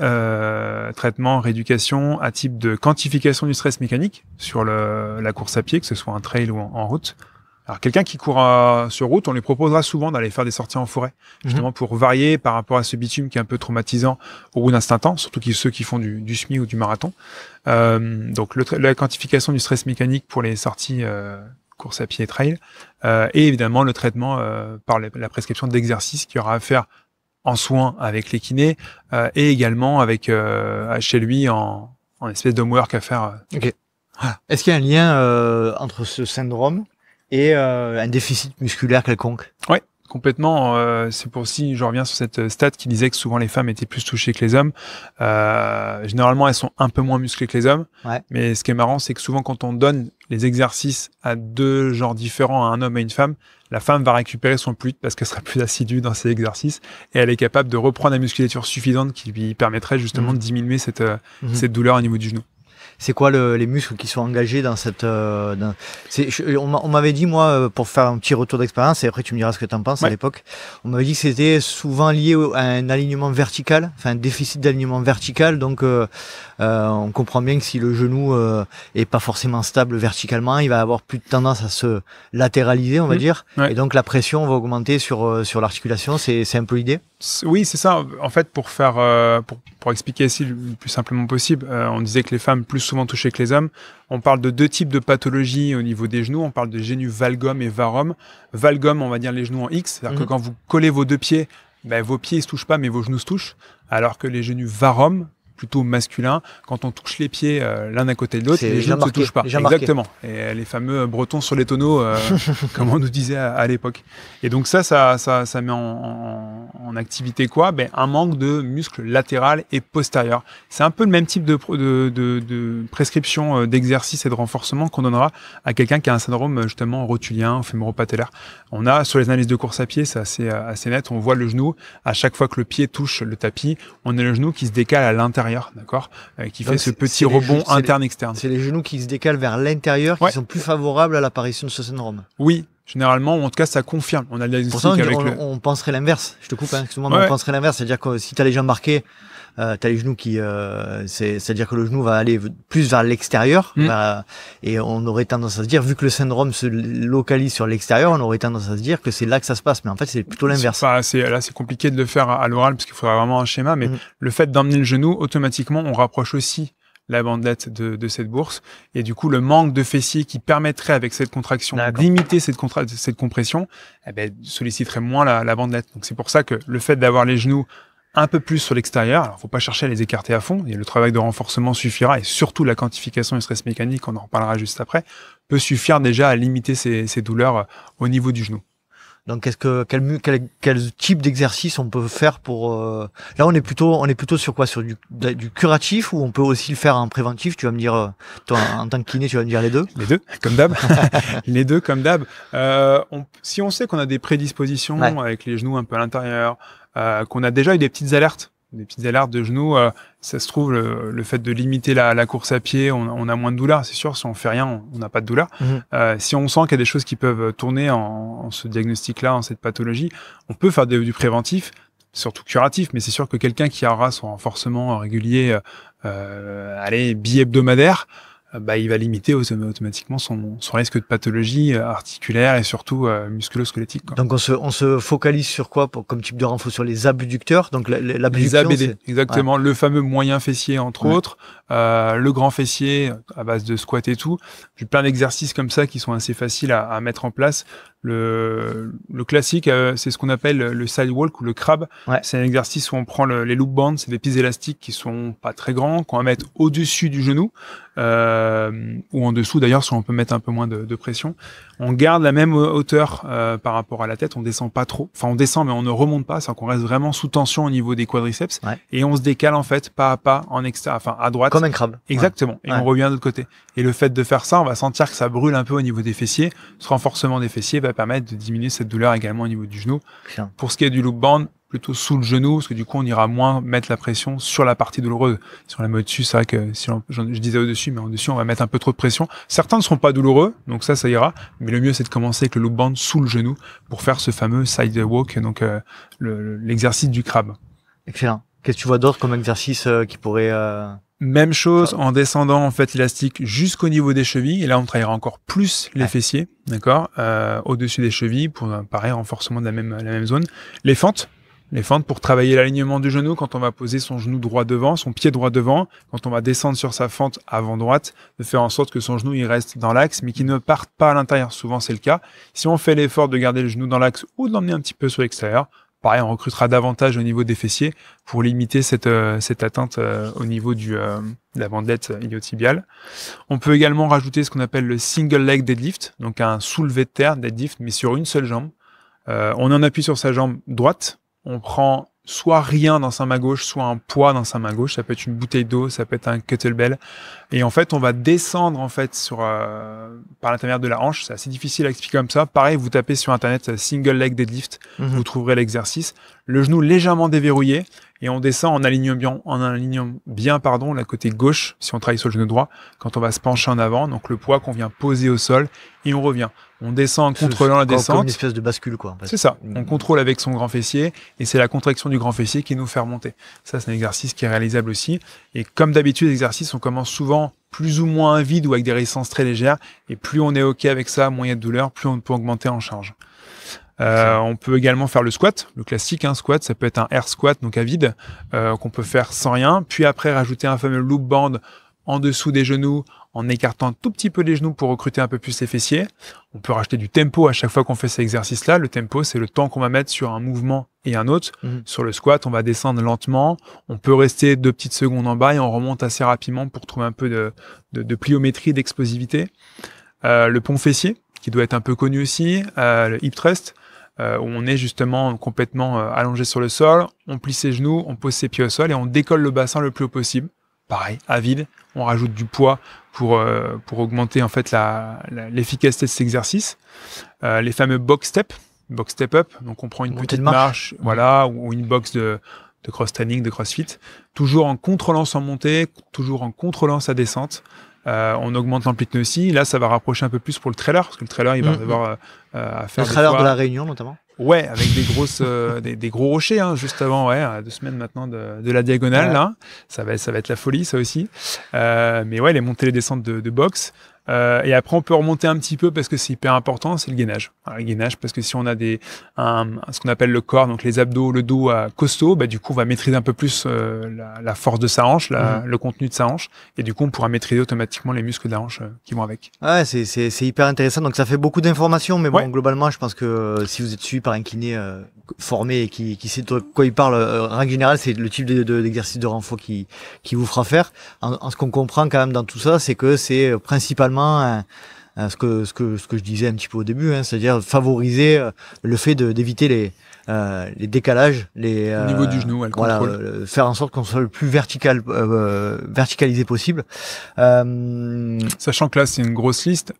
Speaker 2: traitement, rééducation à type de quantification du stress mécanique sur la course à pied, que ce soit un trail ou en route. Alors, quelqu'un qui court sur route, on lui proposera souvent d'aller faire des sorties en forêt, justement pour varier par rapport à ce bitume qui est un peu traumatisant au bout d'un certain temps, surtout ceux qui font du semi ou du marathon. Donc, la quantification du stress mécanique pour les sorties course à pied et trail, et évidemment le traitement par la prescription d'exercices qu'il y aura à faire en soins avec les kinés, et également avec chez lui en espèce d'homework à faire.
Speaker 1: Voilà. Est-ce qu'il y a un lien entre ce syndrome et un déficit musculaire quelconque?
Speaker 2: Ouais, complètement. C'est pour si je reviens sur cette stat qui disait que souvent les femmes étaient plus touchées que les hommes. Généralement, elles sont un peu moins musclées que les hommes. Mais ce qui est marrant, c'est que souvent quand on donne les exercices à deux genres différents, à un homme et une femme, la femme va récupérer son plus vite parce qu'elle sera plus assidue dans ses exercices et elle est capable de reprendre la musculature suffisante qui lui permettrait justement de diminuer cette douleur au niveau du genou.
Speaker 1: C'est quoi les muscles qui sont engagés dans cette... on m'avait dit, moi, pour faire un petit retour d'expérience, et après tu me diras ce que tu en penses à l'époque, on m'avait dit que c'était souvent lié à un alignement vertical, enfin un déficit d'alignement vertical, donc on comprend bien que si le genou est pas forcément stable verticalement, il va avoir plus de tendance à se latéraliser, on va dire, et donc la pression va augmenter sur l'articulation, c'est un peu l'idée?
Speaker 2: Oui, c'est ça. En fait, pour expliquer ici le plus simplement possible, on disait que les femmes plus souvent touchées que les hommes. On parle de deux types de pathologies au niveau des genoux. On parle de génu valgum et varum. Valgum, on va dire les genoux en X, c'est-à-dire que quand vous collez vos deux pieds, vos pieds ne se touchent pas, mais vos genoux se touchent. Alors que les genoux varum, plutôt masculin, quand on touche les pieds l'un à côté de l'autre, les genoux ne se touchent pas. Exactement. Et les fameux bretons sur les tonneaux, comme on nous disait à l'époque. Et donc ça met en activité quoi? Un manque de muscles latéral et postérieur. C'est un peu le même type de prescription d'exercice et de renforcement qu'on donnera à quelqu'un qui a un syndrome justement rotulien, fémoro-patellaire. On a sur les analyses de course à pied, c'est assez net, on voit le genou, à chaque fois que le pied touche le tapis, on a le genou qui se décale à l'intérieur, d'accord, qui fait ce petit rebond interne-externe.
Speaker 1: C'est les genoux qui se décalent vers l'intérieur qui sont plus favorables à l'apparition de ce syndrome.
Speaker 2: Oui, généralement, ou en tout cas, ça confirme. On a le diagnostic
Speaker 1: Pourtant,
Speaker 2: avec
Speaker 1: on penserait l'inverse. Je te coupe, excuse-moi, mais on penserait l'inverse. C'est-à-dire que si tu as les jambes marquées, tu as les genoux qui... c'est-à-dire que le genou va aller plus vers l'extérieur. Et on aurait tendance à se dire, vu que le syndrome se localise sur l'extérieur, on aurait tendance à se dire que c'est là que ça se passe. Mais en fait, c'est plutôt l'inverse.
Speaker 2: Là, c'est compliqué de le faire à l'oral, parce qu'il faudra vraiment un schéma. Mais le fait d'emmener le genou, automatiquement, on rapproche aussi la bandelette de cette bourse, et du coup le manque de fessier qui permettrait avec cette contraction d'imiter cette compression, solliciterait moins la bandelette. Donc c'est pour ça que le fait d'avoir les genoux un peu plus sur l'extérieur, alors faut pas chercher à les écarter à fond, et le travail de renforcement suffira, et surtout la quantification du stress mécanique, on en reparlera juste après, peut suffire déjà à limiter ces douleurs au niveau du genou.
Speaker 1: Donc quel type d'exercice on peut faire pour là on est plutôt sur quoi, sur du curatif, ou on peut aussi le faire en préventif? Tu vas me dire, toi en tant que kiné, tu vas me dire les deux
Speaker 2: comme d'hab. Les deux comme d'hab. Si on sait qu'on a des prédispositions avec les genoux un peu à l'intérieur, qu'on a déjà eu des petites alertes de genoux, ça se trouve le fait de limiter la course à pied, on a moins de douleur, c'est sûr. Si on fait rien, on n'a pas de douleur. Si on sent qu'il y a des choses qui peuvent tourner en ce diagnostic-là, en cette pathologie, on peut faire du préventif, surtout curatif, mais c'est sûr que quelqu'un qui aura son renforcement régulier, bi-hebdomadaire, il va limiter automatiquement son risque de pathologie articulaire et surtout musculo-squelettique.
Speaker 1: Donc on se focalise sur quoi comme type de renfort? Sur les abducteurs, donc
Speaker 2: les ABD, exactement, le fameux moyen fessier entre autres, le grand fessier à base de squat et tout. J'ai plein d'exercices comme ça qui sont assez faciles à mettre en place. Le classique, c'est ce qu'on appelle le sidewalk ou le crab. C'est un exercice où on prend les loop bands, c'est des petits élastiques qui sont pas très grands, qu'on va mettre au-dessus du genou, ou en dessous d'ailleurs, si on peut mettre un peu moins de pression. On garde la même hauteur par rapport à la tête, on descend pas trop. Enfin, on descend mais on ne remonte pas, c'est qu'on reste vraiment sous tension au niveau des quadriceps, et on se décale en fait pas à pas en à droite.
Speaker 1: Comme un crabe.
Speaker 2: Exactement. Et on revient de l'autre côté. Et le fait de faire ça, on va sentir que ça brûle un peu au niveau des fessiers. Ce renforcement des fessiers va permettre de diminuer cette douleur également au niveau du genou.
Speaker 1: Bien.
Speaker 2: Pour ce qui est du loop band, plutôt sous le genou, parce que du coup, on ira moins mettre la pression sur la partie douloureuse. Si on la met au-dessus, c'est vrai que je disais au-dessus, mais au-dessus, on va mettre un peu trop de pression. Certains ne seront pas douloureux, donc ça ira. Mais le mieux, c'est de commencer avec le loop band sous le genou pour faire ce fameux sidewalk, donc l'exercice du crabe.
Speaker 1: Excellent. Qu'est-ce que tu vois d'autre comme exercice qui pourrait...
Speaker 2: Même chose en descendant en fait l'élastique jusqu'au niveau des chevilles, et là on travaillera encore plus les fessiers, d'accord, au-dessus des chevilles pour pareil renforcement de la même zone. Les fentes pour travailler l'alignement du genou quand on va poser son genou droit devant, son pied droit devant, quand on va descendre sur sa fente avant droite, de faire en sorte que son genou il reste dans l'axe mais qu'il ne parte pas à l'intérieur. Souvent c'est le cas. Si on fait l'effort de garder le genou dans l'axe ou de l'emmener un petit peu sur l'extérieur, pareil, on recrutera davantage au niveau des fessiers pour limiter cette atteinte au niveau de la bandelette iliotibiale. On peut également rajouter ce qu'on appelle le single leg deadlift, donc un soulevé de terre deadlift, mais sur une seule jambe. On en appuie sur sa jambe droite, on prend soit rien dans sa main gauche, soit un poids dans sa main gauche. Ça peut être une bouteille d'eau, ça peut être un kettlebell. Et en fait, on va descendre en fait par l'intermédiaire de la hanche. C'est assez difficile à expliquer comme ça. Pareil, vous tapez sur internet single leg deadlift, vous trouverez l'exercice. Le genou légèrement déverrouillé et on descend en alignant bien la côté gauche si on travaille sur le genou droit quand on va se pencher en avant. Donc le poids qu'on vient poser au sol et on revient. On descend en contrôlant la descente.
Speaker 1: Comme une espèce de bascule, quoi. En fait.
Speaker 2: C'est ça. On contrôle avec son grand fessier et c'est la contraction du grand fessier qui nous fait remonter. Ça, c'est un exercice qui est réalisable aussi. Et comme d'habitude, l'exercice, on commence souvent plus ou moins vide ou avec des résistances très légères. Et plus on est OK avec ça, moins il y a de douleur, plus on peut augmenter en charge. On peut également faire le squat, le classique, squat, ça peut être un air squat, donc à vide, qu'on peut faire sans rien. Puis après, rajouter un fameux loop band en dessous des genoux, en écartant un tout petit peu les genoux pour recruter un peu plus les fessiers. On peut rajouter du tempo à chaque fois qu'on fait cet exercice-là. Le tempo, c'est le temps qu'on va mettre sur un mouvement et un autre. Sur le squat, on va descendre lentement. On peut rester 2 petites secondes en bas et on remonte assez rapidement pour trouver un peu de pliométrie, d'explosivité. Le pont fessier, qui doit être un peu connu aussi. Le hip thrust, où on est justement complètement allongé sur le sol. On plie ses genoux, on pose ses pieds au sol et on décolle le bassin le plus haut possible. Pareil, à vide, on rajoute du poids pour augmenter en fait l'efficacité de cet exercice. Les fameux box step up, donc on prend une petite marche, voilà, ou une box de cross training, de crossfit, toujours en contrôlant son montée, toujours en contrôlant sa descente. on augmente l'amplitude aussi. Là, ça va rapprocher un peu plus pour le trailer, parce que le trailer, il va devoir à faire
Speaker 1: le trailer de la Réunion, notamment.
Speaker 2: Ouais, avec des grosses, des gros rochers, hein, juste avant, à 2 semaines maintenant de la diagonale, là. Ça va être la folie, ça aussi. Mais ouais, les montées et les descentes de boxe. Et après, on peut remonter un petit peu parce que c'est hyper important, c'est le gainage. Alors, le gainage, parce que si on a ce qu'on appelle le corps, donc les abdos, le dos costaud, du coup, on va maîtriser un peu plus la force de sa hanche, le contenu de sa hanche, et du coup, on pourra maîtriser automatiquement les muscles de la hanche qui vont avec.
Speaker 1: Ouais, c'est hyper intéressant. Donc, ça fait beaucoup d'informations, mais bon, globalement, je pense que si vous êtes suivi par un kiné formé et qui sait de quoi il parle, règle générale, c'est le type d'exercice de renfort qui vous fera faire. En ce qu'on comprend quand même dans tout ça, c'est que c'est principalement ce que je disais un petit peu au début, c'est-à-dire favoriser le fait d'éviter les décalages,
Speaker 2: au niveau du genou,
Speaker 1: faire en sorte qu'on soit le plus verticalisé possible.
Speaker 2: Sachant que là, c'est une grosse liste,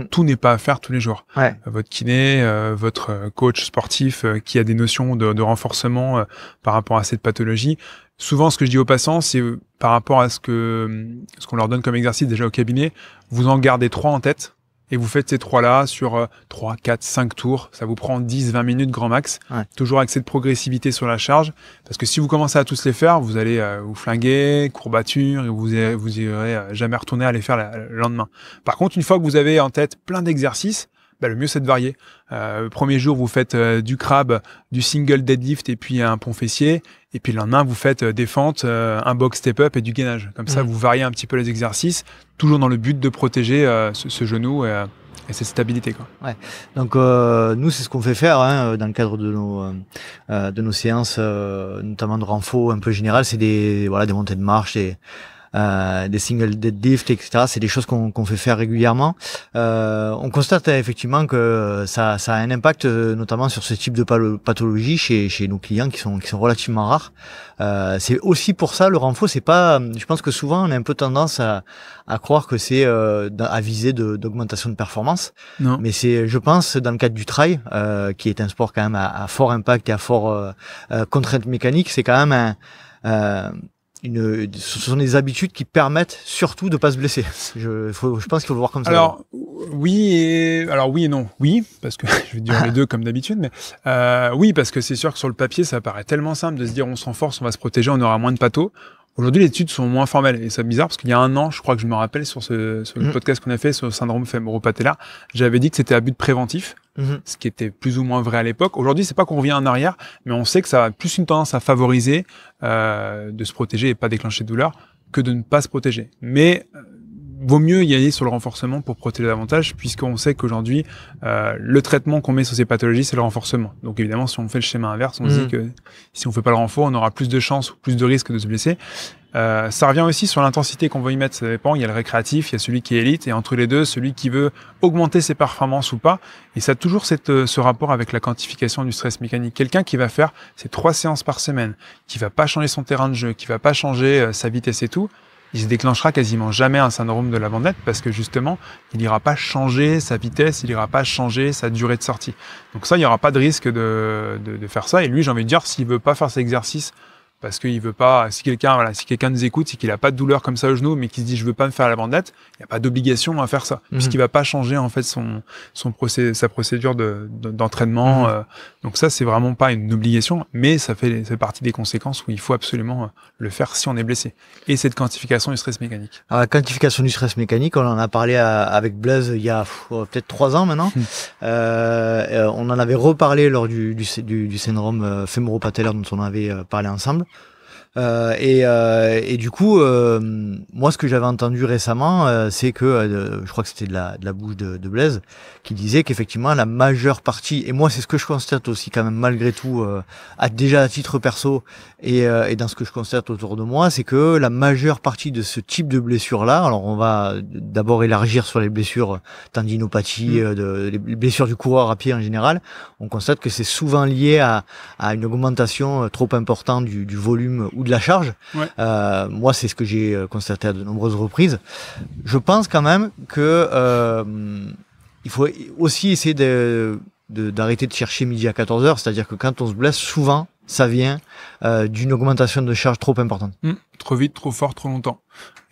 Speaker 2: tout n'est pas à faire tous les jours.
Speaker 1: Ouais.
Speaker 2: Votre kiné, votre coach sportif qui a des notions de renforcement par rapport à cette pathologie. Souvent, ce que je dis aux patients, c'est par rapport à ce qu'on leur donne comme exercice déjà au cabinet, vous en gardez 3 en tête et vous faites ces 3-là sur 3, 4, 5 tours. Ça vous prend 10, 20 minutes grand max.
Speaker 1: Ouais.
Speaker 2: Toujours avec cette progressivité sur la charge. Parce que si vous commencez à tous les faire, vous allez vous flinguer, courbature, et vous irez jamais retourner à les faire le lendemain. Par contre, une fois que vous avez en tête plein d'exercices, le mieux, c'est de varier. Le premier jour, vous faites du crabe, du single deadlift et puis un pont fessier. Et puis le lendemain, vous faites des fentes, un box step-up et du gainage. Comme ça, vous variez un petit peu les exercices, toujours dans le but de protéger ce genou et cette stabilité, quoi.
Speaker 1: Ouais. Donc nous, c'est ce qu'on fait faire dans le cadre de nos séances, notamment de renfort un peu général. C'est des montées de marche, des single deadlift, etc. C'est des choses qu'on fait faire régulièrement. On constate effectivement que ça a un impact, notamment sur ce type de pathologie chez nos clients qui sont relativement rares. C'est aussi pour ça le renfort, c'est pas. Je pense que souvent on a un peu tendance à croire que c'est à viser d'augmentation de performance.
Speaker 2: Non.
Speaker 1: Mais c'est, je pense, dans le cadre du trail, qui est un sport quand même à fort impact et à fort contrainte mécanique, c'est quand même ce sont des habitudes qui permettent surtout de pas se blesser. Je pense qu'il faut le voir comme ça.
Speaker 2: Alors oui et non. Oui, parce que je vais dire les deux comme d'habitude, mais oui, parce que c'est sûr que sur le papier, ça paraît tellement simple de se dire on se renforce, on va se protéger, on aura moins de pathos. Aujourd'hui, les études sont moins formelles et c'est bizarre parce qu'il y a 1 an, je crois que je me rappelle sur le podcast qu'on a fait sur le syndrome fémoro-patellaire, j'avais dit que c'était à but préventif, ce qui était plus ou moins vrai à l'époque. Aujourd'hui, c'est pas qu'on revient en arrière, mais on sait que ça a plus une tendance à favoriser de se protéger et pas déclencher de douleur que de ne pas se protéger. Mais vaut mieux y aller sur le renforcement pour protéger davantage, puisqu'on sait qu'aujourd'hui, le traitement qu'on met sur ces pathologies, c'est le renforcement. Donc évidemment, si on fait le schéma inverse, on se dit que si on fait pas le renfort, on aura plus de chances ou plus de risques de se blesser. Ça revient aussi sur l'intensité qu'on veut y mettre, ça dépend. Il y a le récréatif, il y a celui qui est élite, et entre les deux, celui qui veut augmenter ses performances ou pas. Et ça a toujours ce rapport avec la quantification du stress mécanique. Quelqu'un qui va faire ses 3 séances par semaine, qui va pas changer son terrain de jeu, qui va pas changer sa vitesse et tout, il se déclenchera quasiment jamais un syndrome de la bandelette parce que justement, il ira pas changer sa vitesse, il ira pas changer sa durée de sortie. Donc ça, il y aura pas de risque de faire ça. Et lui, j'ai envie de dire, s'il veut pas faire cet exercice parce qu'il veut pas, si quelqu'un nous écoute, c'est qu'il a pas de douleur comme ça au genou, mais qui se dit je veux pas me faire la bandelette, il n'y a pas d'obligation à faire ça, puisqu'il va pas changer en fait sa procédure d'entraînement. Donc ça, c'est vraiment pas une obligation, mais ça fait partie des conséquences où il faut absolument le faire si on est blessé. Et cette quantification du stress mécanique.
Speaker 1: Alors, la quantification du stress mécanique, on en a parlé avec Blaise il y a peut-être 3 ans maintenant. On en avait reparlé lors du syndrome fémoro-patellaire dont on avait parlé ensemble. Et du coup, moi, ce que j'avais entendu récemment, c'est que, je crois que c'était de la bouche de Blaise, qui disait qu'effectivement, la majeure partie, et moi, c'est ce que je constate aussi quand même malgré tout, déjà à titre perso, et dans ce que je constate autour de moi, c'est que la majeure partie de ce type de blessures-là, alors on va d'abord élargir sur les blessures tendinopathies, les blessures du coureur à pied en général, on constate que c'est souvent lié à une augmentation trop importante du volume ou de la charge.
Speaker 2: Ouais.
Speaker 1: Moi, c'est ce que j'ai constaté à de nombreuses reprises. Je pense quand même que il faut aussi essayer d'arrêter de chercher midi à 14h, c'est-à-dire que quand on se blesse, souvent, ça vient d'une augmentation de charge trop importante.
Speaker 2: Trop vite, trop fort, trop longtemps.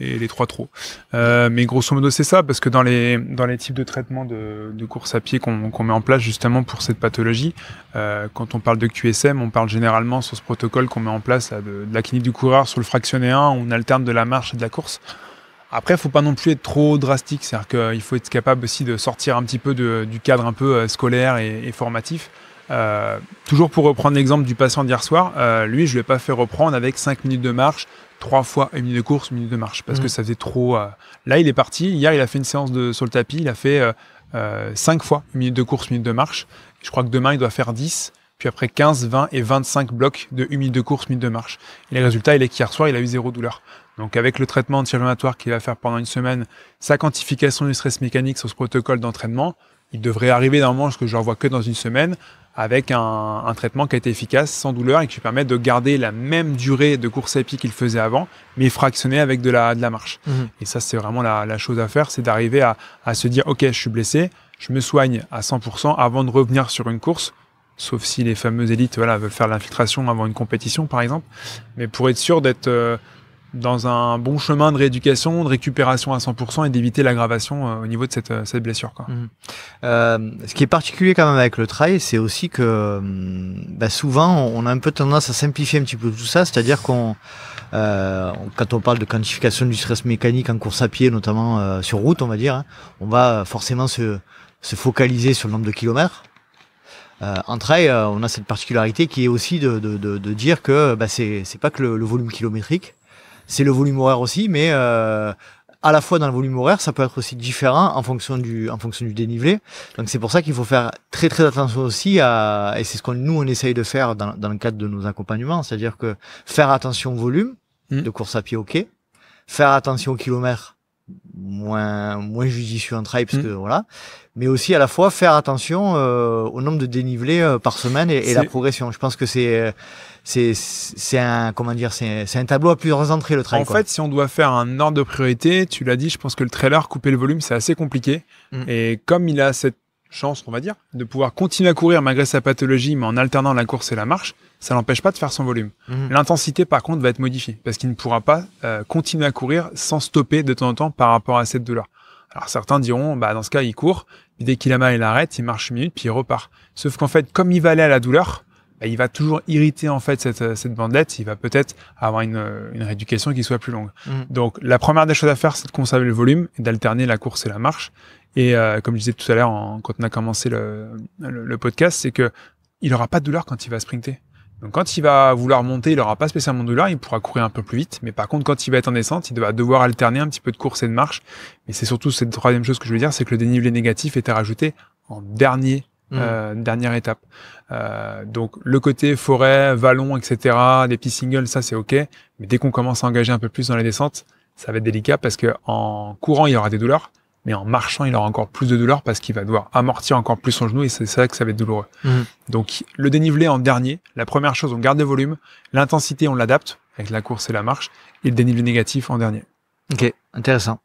Speaker 2: Et les 3 trop. Mais grosso modo, c'est ça, parce que dans les types de traitement de course à pied qu'on met en place justement pour cette pathologie, quand on parle de QSM, on parle généralement sur ce protocole qu'on met en place de la clinique du coureur sur le fractionné 1, où on alterne de la marche et de la course. Après, il faut pas non plus être trop drastique, c'est-à-dire qu'il faut être capable aussi de sortir un petit peu du cadre un peu scolaire et formatif. Toujours pour reprendre l'exemple du patient d'hier soir, lui, je ne l'ai pas fait reprendre avec 5 minutes de marche, 3 fois 1 minute de course, 1 minute de marche, parce que ça faisait trop... Là, il est parti. Hier, il a fait une séance sur le tapis. Il a fait 5 fois 1 minute de course, 1 minute de marche. Je crois que demain, il doit faire 10, puis après 15, 20 et 25 blocs de 1 minute de course, 1 minute de marche. Et les résultats, il est qu'hier soir, il a eu 0 douleur. Donc, avec le traitement anti-inflammatoire qu'il va faire pendant une semaine, sa quantification du stress mécanique sur ce protocole d'entraînement, il devrait arriver normalement, parce que je ne le revois que dans une semaine, avec un traitement qui a été efficace, sans douleur, et qui permet de garder la même durée de course à pied qu'il faisait avant, mais fractionné avec de la marche. Et ça, c'est vraiment la chose à faire, c'est d'arriver à se dire, ok, je suis blessé, je me soigne à 100% avant de revenir sur une course, sauf si les fameuses élites veulent faire l'infiltration avant une compétition, par exemple. Mais pour être sûr d'être dans un bon chemin de rééducation, de récupération à 100% et d'éviter l'aggravation au niveau de cette blessure, quoi.
Speaker 1: Ce qui est particulier quand même avec le trail, c'est aussi que souvent on a un peu tendance à simplifier un petit peu tout ça, c'est-à-dire quand on parle de quantification du stress mécanique en course à pied, notamment sur route, on va dire, on va forcément se focaliser sur le nombre de kilomètres. En trail, on a cette particularité qui est aussi de dire que c'est pas que le volume kilométrique, c'est le volume horaire aussi, mais à la fois dans le volume horaire, ça peut être aussi différent en fonction du dénivelé. Donc c'est pour ça qu'il faut faire très très attention aussi et c'est ce qu'on on essaye de faire dans le cadre de nos accompagnements, c'est-à-dire que faire attention au volume de course à pied, ok, faire attention au kilomètre, moins judicieux en trail, parce que voilà, mais aussi à la fois faire attention au nombre de dénivelés par semaine et la progression. Je pense que c'est un tableau à plusieurs entrées, le trail.
Speaker 2: En fait, si on doit faire un ordre de priorité, tu l'as dit, je pense que le trailer, couper le volume, c'est assez compliqué. Et comme il a cette chance, on va dire, de pouvoir continuer à courir malgré sa pathologie, mais en alternant la course et la marche, ça l'empêche pas de faire son volume. L'intensité, par contre, va être modifiée, parce qu'il ne pourra pas continuer à courir sans stopper de temps en temps par rapport à cette douleur. Alors certains diront, dans ce cas, il court, puis dès qu'il a mal, il arrête, il marche une minute, puis il repart. Sauf qu'en fait, comme il va aller à la douleur, il va toujours irriter en fait cette bandelette, il va peut-être avoir une rééducation qui soit plus longue. Donc la première des choses à faire, c'est de conserver le volume et d'alterner la course et la marche. Et comme je disais tout à l'heure quand on a commencé le podcast, c'est que il aura pas de douleur quand il va sprinter. Donc quand il va vouloir monter, il aura pas spécialement de douleur, il pourra courir un peu plus vite, mais par contre quand il va être en descente, il va devoir alterner un petit peu de course et de marche. Et c'est surtout cette troisième chose que je veux dire, c'est que le dénivelé négatif est à rajouter en dernière étape. Donc le côté forêt, vallon, etc., des petits singles, ça c'est ok, mais dès qu'on commence à engager un peu plus dans les descentes, ça va être délicat parce que en courant il aura des douleurs, mais en marchant il aura encore plus de douleurs parce qu'il va devoir amortir encore plus son genou et c'est ça que ça va être douloureux. Donc le dénivelé en dernier, la première chose, on garde le volume, l'intensité on l'adapte avec la course et la marche, et le dénivelé négatif en dernier.
Speaker 1: Ok, intéressant.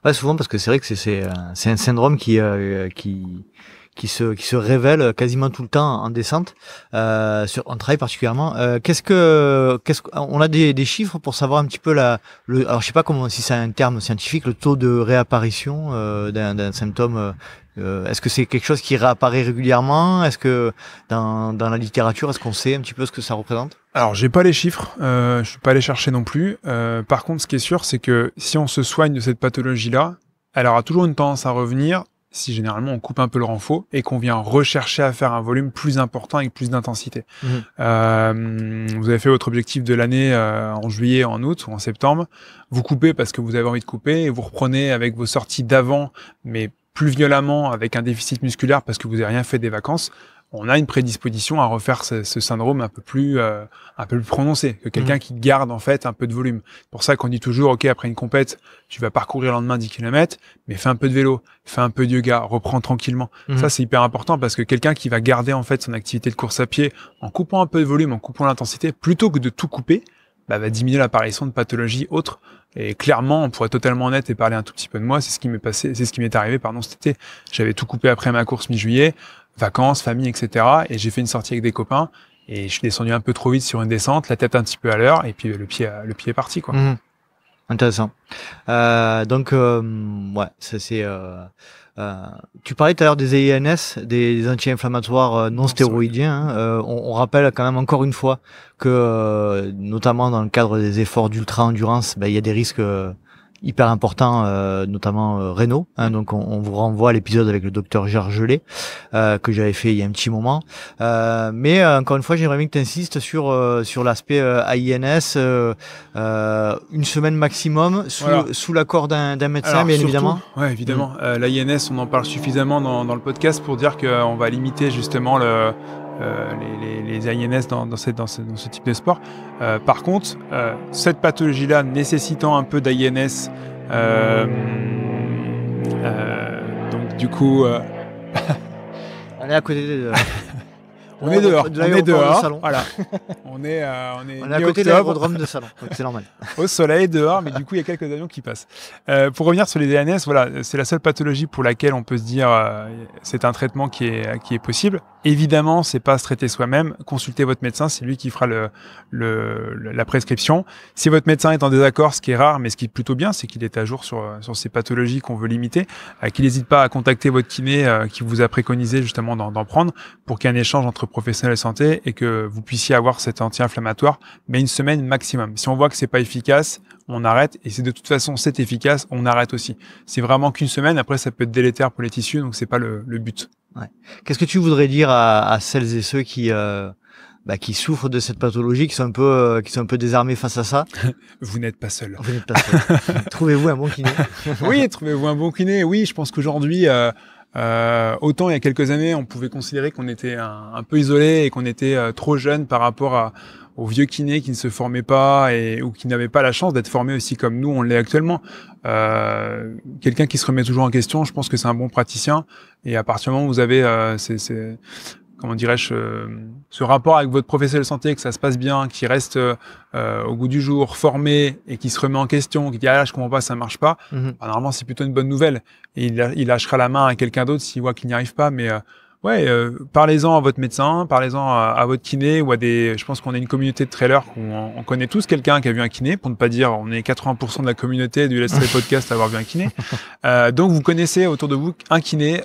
Speaker 1: Ouais, souvent parce que c'est vrai que c'est un syndrome qui se révèle quasiment tout le temps en descente, en trail particulièrement. On a des chiffres pour savoir un petit peu alors je sais pas si c'est un terme scientifique, le taux de réapparition d'un symptôme. Est-ce que c'est quelque chose qui réapparaît régulièrement? Est-ce que dans la littérature, est-ce qu'on sait un petit peu ce que ça représente?
Speaker 2: Alors j'ai pas les chiffres, je suis pas allé chercher non plus. Par contre, ce qui est sûr, c'est que si on se soigne de cette pathologie-là, elle aura toujours une tendance à revenir si généralement on coupe un peu le renfort et qu'on vient rechercher à faire un volume plus important avec plus d'intensité. Vous avez fait votre objectif de l'année en juillet, en août ou en septembre. Vous coupez parce que vous avez envie de couper et vous reprenez avec vos sorties d'avant, mais plus violemment avec un déficit musculaire parce que vous n'avez rien fait des vacances. On a une prédisposition à refaire ce syndrome un peu plus prononcé que quelqu'un qui garde en fait un peu de volume. C'est pour ça qu'on dit toujours, ok, après une compète, tu vas parcourir le lendemain 10 km, mais fais un peu de vélo, fais un peu de yoga, reprends tranquillement. Ça, c'est hyper important parce que quelqu'un qui va garder en fait son activité de course à pied en coupant un peu de volume, en coupant l'intensité, plutôt que de tout couper, va diminuer l'apparition de pathologies autres. Et clairement, on pourrait être totalement honnête et parler un tout petit peu de moi. C'est ce qui m'est arrivé, cet été. J'avais tout coupé après ma course mi-juillet, vacances, famille, etc. Et j'ai fait une sortie avec des copains. Et je suis descendu un peu trop vite sur une descente, la tête un petit peu à l'heure, et puis le pied est parti, quoi.
Speaker 1: Intéressant. Donc, ouais, ça c'est. Tu parlais tout à l'heure des AINS, des anti-inflammatoires non stéroïdiens. On rappelle quand même encore une fois que, notamment dans le cadre des efforts d'ultra-endurance, il y a des risques hyper importants, notamment rénaux. Donc, on vous renvoie à l'épisode avec le docteur Gergelet que j'avais fait il y a un petit moment. Mais encore une fois, j'aimerais bien que tu insistes sur l'aspect AINS, une semaine maximum sous l'accord d'un médecin. Alors, bien évidemment.
Speaker 2: Ouais, évidemment. L'AINS, on en parle suffisamment dans le podcast pour dire qu'on va limiter justement les AINS dans ce type de sport. Par contre, cette pathologie-là nécessitant un peu d'AINS, donc du coup...
Speaker 1: On est à côté de...
Speaker 2: On est dehors. Voilà. On est à
Speaker 1: côté de l'aérodrome de Salon, donc c'est normal.
Speaker 2: Au soleil, dehors, mais du coup, il y a quelques avions qui passent. Pour revenir sur les ANS, voilà, c'est la seule pathologie pour laquelle on peut se dire c'est un traitement qui est possible. Évidemment, c'est pas se traiter soi-même. Consultez votre médecin, c'est lui qui fera la prescription. Si votre médecin est en désaccord, ce qui est rare, mais ce qui est plutôt bien, c'est qu'il est à jour sur ces pathologies qu'on veut limiter, qu'il n'hésite pas à contacter votre kiné qui vous a préconisé justement d'en prendre pour qu'il y ait un échange entre professionnels de santé et que vous puissiez avoir cet anti-inflammatoire, mais une semaine maximum. Si on voit que c'est pas efficace, on arrête, et si de toute façon c'est efficace, on arrête aussi. C'est vraiment qu'une semaine, après ça peut être délétère pour les tissus, donc c'est pas le but.
Speaker 1: Ouais. Qu'est-ce que tu voudrais dire à celles et ceux qui souffrent de cette pathologie, qui sont un peu désarmés face à ça?
Speaker 2: Vous n'êtes pas seul.
Speaker 1: Vous n'êtes pas seul. Trouvez-vous un bon kiné.
Speaker 2: Oui, trouvez-vous un bon kiné. Oui, je pense qu'aujourd'hui, autant il y a quelques années, on pouvait considérer qu'on était un peu isolé et qu'on était trop jeune par rapport aux vieux kinés qui ne se formaient pas ou qui n'avaient pas la chance d'être formés aussi comme nous, on l'est actuellement. Quelqu'un qui se remet toujours en question, je pense que c'est un bon praticien. Et à partir du moment où vous avez comment dirais-je, ce rapport avec votre professionnel de santé, que ça se passe bien, qui reste au goût du jour, formé et qui se remet en question, qui dit ah là je comprends pas, ça marche pas, normalement c'est plutôt une bonne nouvelle. Et il lâchera la main à quelqu'un d'autre s'il voit qu'il n'y arrive pas. Mais parlez-en à votre médecin, parlez-en à votre kiné ou je pense qu'on est une communauté de trailers où on connaît tous quelqu'un qui a vu un kiné, pour ne pas dire on est 80% de la communauté du Let's Trail Podcast à avoir vu un kiné. Donc vous connaissez autour de vous un kiné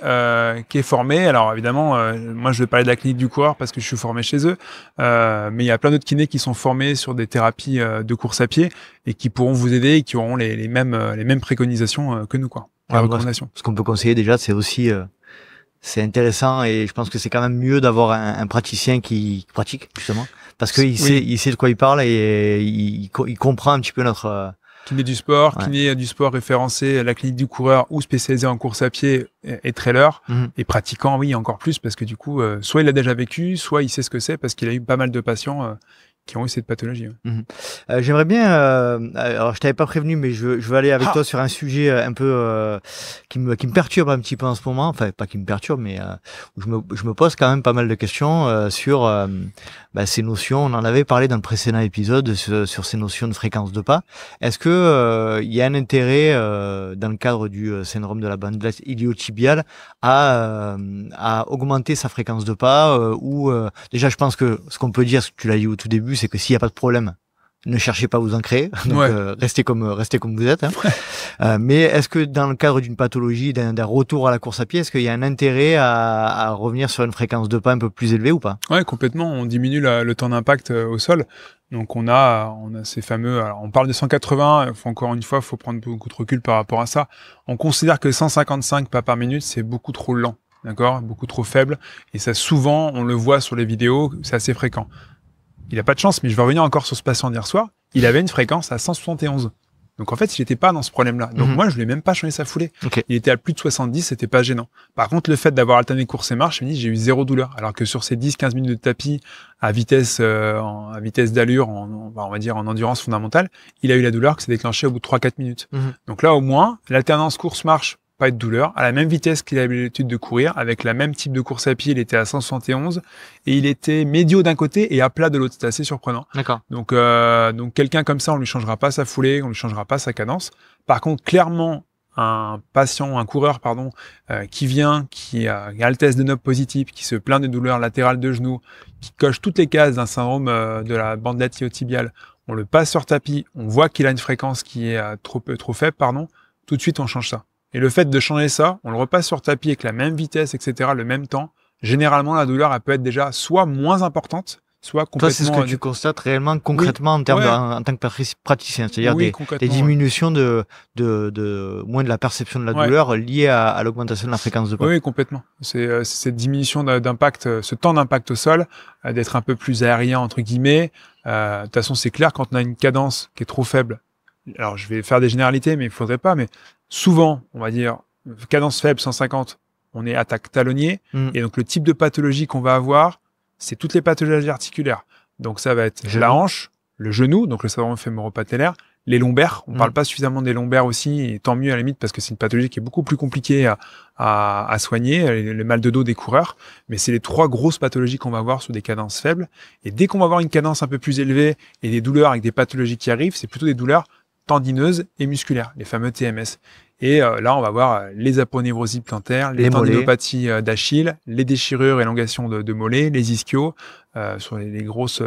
Speaker 2: qui est formé. Alors évidemment, moi je vais parler de la clinique du coureur parce que je suis formé chez eux, mais il y a plein d'autres kinés qui sont formés sur des thérapies de course à pied et qui pourront vous aider et qui auront les mêmes préconisations que nous, quoi. Recommandations.
Speaker 1: Ce qu'on peut conseiller déjà, c'est aussi c'est intéressant et je pense que c'est quand même mieux d'avoir un praticien qui pratique justement parce qu'il sait de quoi il parle et il comprend un petit peu notre
Speaker 2: kiné du sport, kiné du sport référencé à la clinique du coureur ou spécialisé en course à pied et trailer et pratiquant, oui, encore plus parce que du coup, soit il a déjà vécu, soit il sait ce que c'est parce qu'il a eu pas mal de patients qui ont eu cette pathologie.
Speaker 1: J'aimerais bien, alors je t'avais pas prévenu, mais je veux aller avec toi sur un sujet un peu qui me perturbe un petit peu en ce moment, enfin pas qui me perturbe, mais où je me pose quand même pas mal de questions sur ces notions. On en avait parlé dans le précédent épisode sur ces notions de fréquence de pas. Est-ce que il y a un intérêt dans le cadre du syndrome de la bandelette iliotibiale à augmenter sa fréquence de pas ou déjà je pense que ce qu'on peut dire, ce que tu l'as dit au tout début, c'est que s'il n'y a pas de problème, ne cherchez pas à vous en créer, donc restez comme vous êtes. Mais est-ce que dans le cadre d'une pathologie, d'un retour à la course à pied, est-ce qu'il y a un intérêt à revenir sur une fréquence de pas un peu plus élevée ou pas?
Speaker 2: Ouais, complètement. On diminue le temps d'impact au sol. Donc on a ces fameux. Alors on parle de 180. Encore une fois, il faut prendre beaucoup de recul par rapport à ça. On considère que 155 pas par minute, c'est beaucoup trop lent, d'accord, beaucoup trop faible. Et ça, souvent, on le voit sur les vidéos, c'est assez fréquent. Il a pas de chance, mais je vais revenir encore sur ce patient d'hier soir. Il avait une fréquence à 171. Donc en fait, il n'était pas dans ce problème-là. Donc moi, je lui ai même pas changé sa foulée. Il était à plus de 70, c'était pas gênant. Par contre, le fait d'avoir alterné course et marche, je me dis, j'ai eu zéro douleur. Alors que sur ces 10-15 minutes de tapis à vitesse d'allure, on va dire en endurance fondamentale, il a eu la douleur qui s'est déclenchée au bout de 3-4 minutes. Donc là, au moins, l'alternance course-marche, pas de douleur, à la même vitesse qu'il avait l'habitude de courir, avec la même type de course à pied, il était à 171 et il était médio d'un côté et à plat de l'autre. C'était assez surprenant.
Speaker 1: D'accord.
Speaker 2: Donc quelqu'un comme ça, on lui changera pas sa foulée, on lui changera pas sa cadence. Par contre, clairement, un patient, un coureur, pardon, qui vient, qui a une altesse de nob positive, qui se plaint des douleurs latérales de genoux, qui coche toutes les cases d'un syndrome de la bandelette iliotibiale, on le passe sur tapis, on voit qu'il a une fréquence qui est trop faible, pardon, tout de suite on change ça. Et le fait de changer ça, on le repasse sur tapis avec la même vitesse, etc., le même temps, généralement la douleur elle peut être déjà soit moins importante, soit complètement...
Speaker 1: Toi, c'est ce que tu constates réellement, concrètement, en termes en tant que praticien, c'est-à-dire des diminutions moins de la perception de la douleur liée à l'augmentation de la fréquence de pas.
Speaker 2: Oui, complètement. C'est cette diminution d'impact, ce temps d'impact au sol, d'être un peu plus aérien, entre guillemets. De toute façon, c'est clair, quand on a une cadence qui est trop faible, alors je vais faire des généralités, mais il faudrait pas, mais souvent, on va dire, cadence faible, 150, on est attaque talonnier, et donc le type de pathologie qu'on va avoir, c'est toutes les pathologies articulaires. Donc ça va être la hanche, le genou, donc le syndrome fémoro-patellaire, les lombaires. On parle pas suffisamment des lombaires aussi, et tant mieux à la limite parce que c'est une pathologie qui est beaucoup plus compliquée à soigner, le mal de dos des coureurs. Mais c'est les 3 grosses pathologies qu'on va avoir sur des cadences faibles. Et dès qu'on va avoir une cadence un peu plus élevée et des douleurs avec des pathologies qui arrivent, c'est plutôt des douleurs tendineuses et musculaires, les fameux TMS. Et là, on va voir les aponevrosies plantaires, les tendinopathies d'Achille, les déchirures et élongations de mollets, les ischios, sur les grosses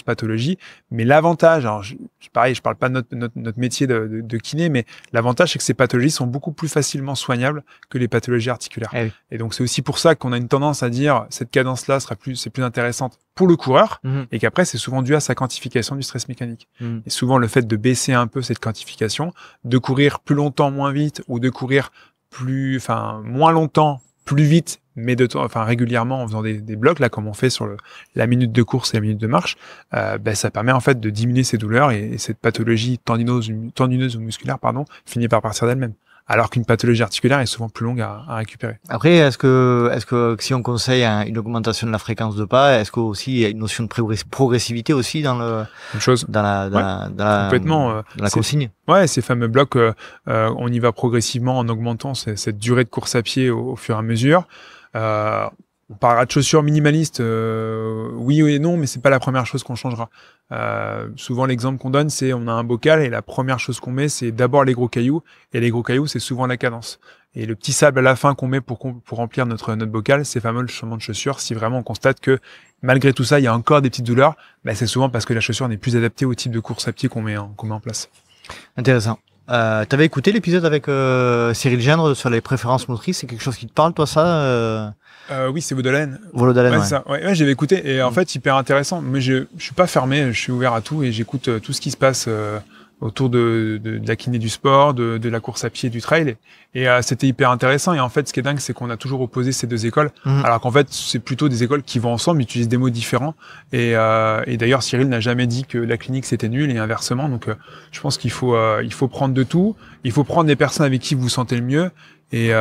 Speaker 2: pathologies. Mais l'avantage, alors pareil, je parle pas de notre métier de kiné, mais l'avantage, c'est que ces pathologies sont beaucoup plus facilement soignables que les pathologies articulaires.
Speaker 1: Oui.
Speaker 2: Et donc, c'est aussi pour ça qu'on a une tendance à dire cette cadence-là c'est plus intéressante pour le coureur, et qu'après, c'est souvent dû à sa quantification du stress mécanique. Et souvent, le fait de baisser un peu cette quantification, de courir plus longtemps, moins vite, ou de courir moins longtemps, plus vite, mais régulièrement en faisant des blocs, là, comme on fait sur la minute de course et la minute de marche, ça permet en fait de diminuer ces douleurs et cette pathologie tendineuse ou musculaire, finit par partir d'elle-même. Alors qu'une pathologie articulaire est souvent plus longue à récupérer.
Speaker 1: Après, est-ce que si on conseille une augmentation de la fréquence de pas, est-ce qu'il y a une notion de progressivité aussi dans la consigne?
Speaker 2: Ouais, ces fameux blocs, on y va progressivement en augmentant cette durée de course à pied au fur et à mesure. On parlera de chaussures minimalistes, oui et non, mais c'est pas la première chose qu'on changera. Souvent, l'exemple qu'on donne, c'est on a un bocal et la première chose qu'on met, c'est d'abord les gros cailloux. Et les gros cailloux, c'est souvent la cadence. Et le petit sable à la fin qu'on met pour remplir notre bocal, c'est fameux le changement de chaussure. Si vraiment on constate que malgré tout ça, il y a encore des petites douleurs, c'est souvent parce que la chaussure n'est plus adaptée au type de course à pied qu'on met en place.
Speaker 1: Intéressant. T'avais écouté l'épisode avec Cyril Gendre sur les préférences motrices, c'est quelque chose qui te parle, toi, ça
Speaker 2: Oui, c'est Volodalen.
Speaker 1: Volodalen,
Speaker 2: ouais. Ça. Ouais, j'avais écouté et en fait, hyper intéressant. Mais je suis pas fermé, je suis ouvert à tout et j'écoute tout ce qui se passe autour de la kiné du sport, de la course à pied, du trail. Et c'était hyper intéressant. Et en fait, ce qui est dingue, c'est qu'on a toujours opposé ces deux écoles, alors qu'en fait, c'est plutôt des écoles qui vont ensemble, utilisent des mots différents. Et d'ailleurs, Cyril n'a jamais dit que la clinique c'était nul et inversement. Donc, je pense qu'il faut prendre de tout. Il faut prendre des personnes avec qui vous vous sentez le mieux. Et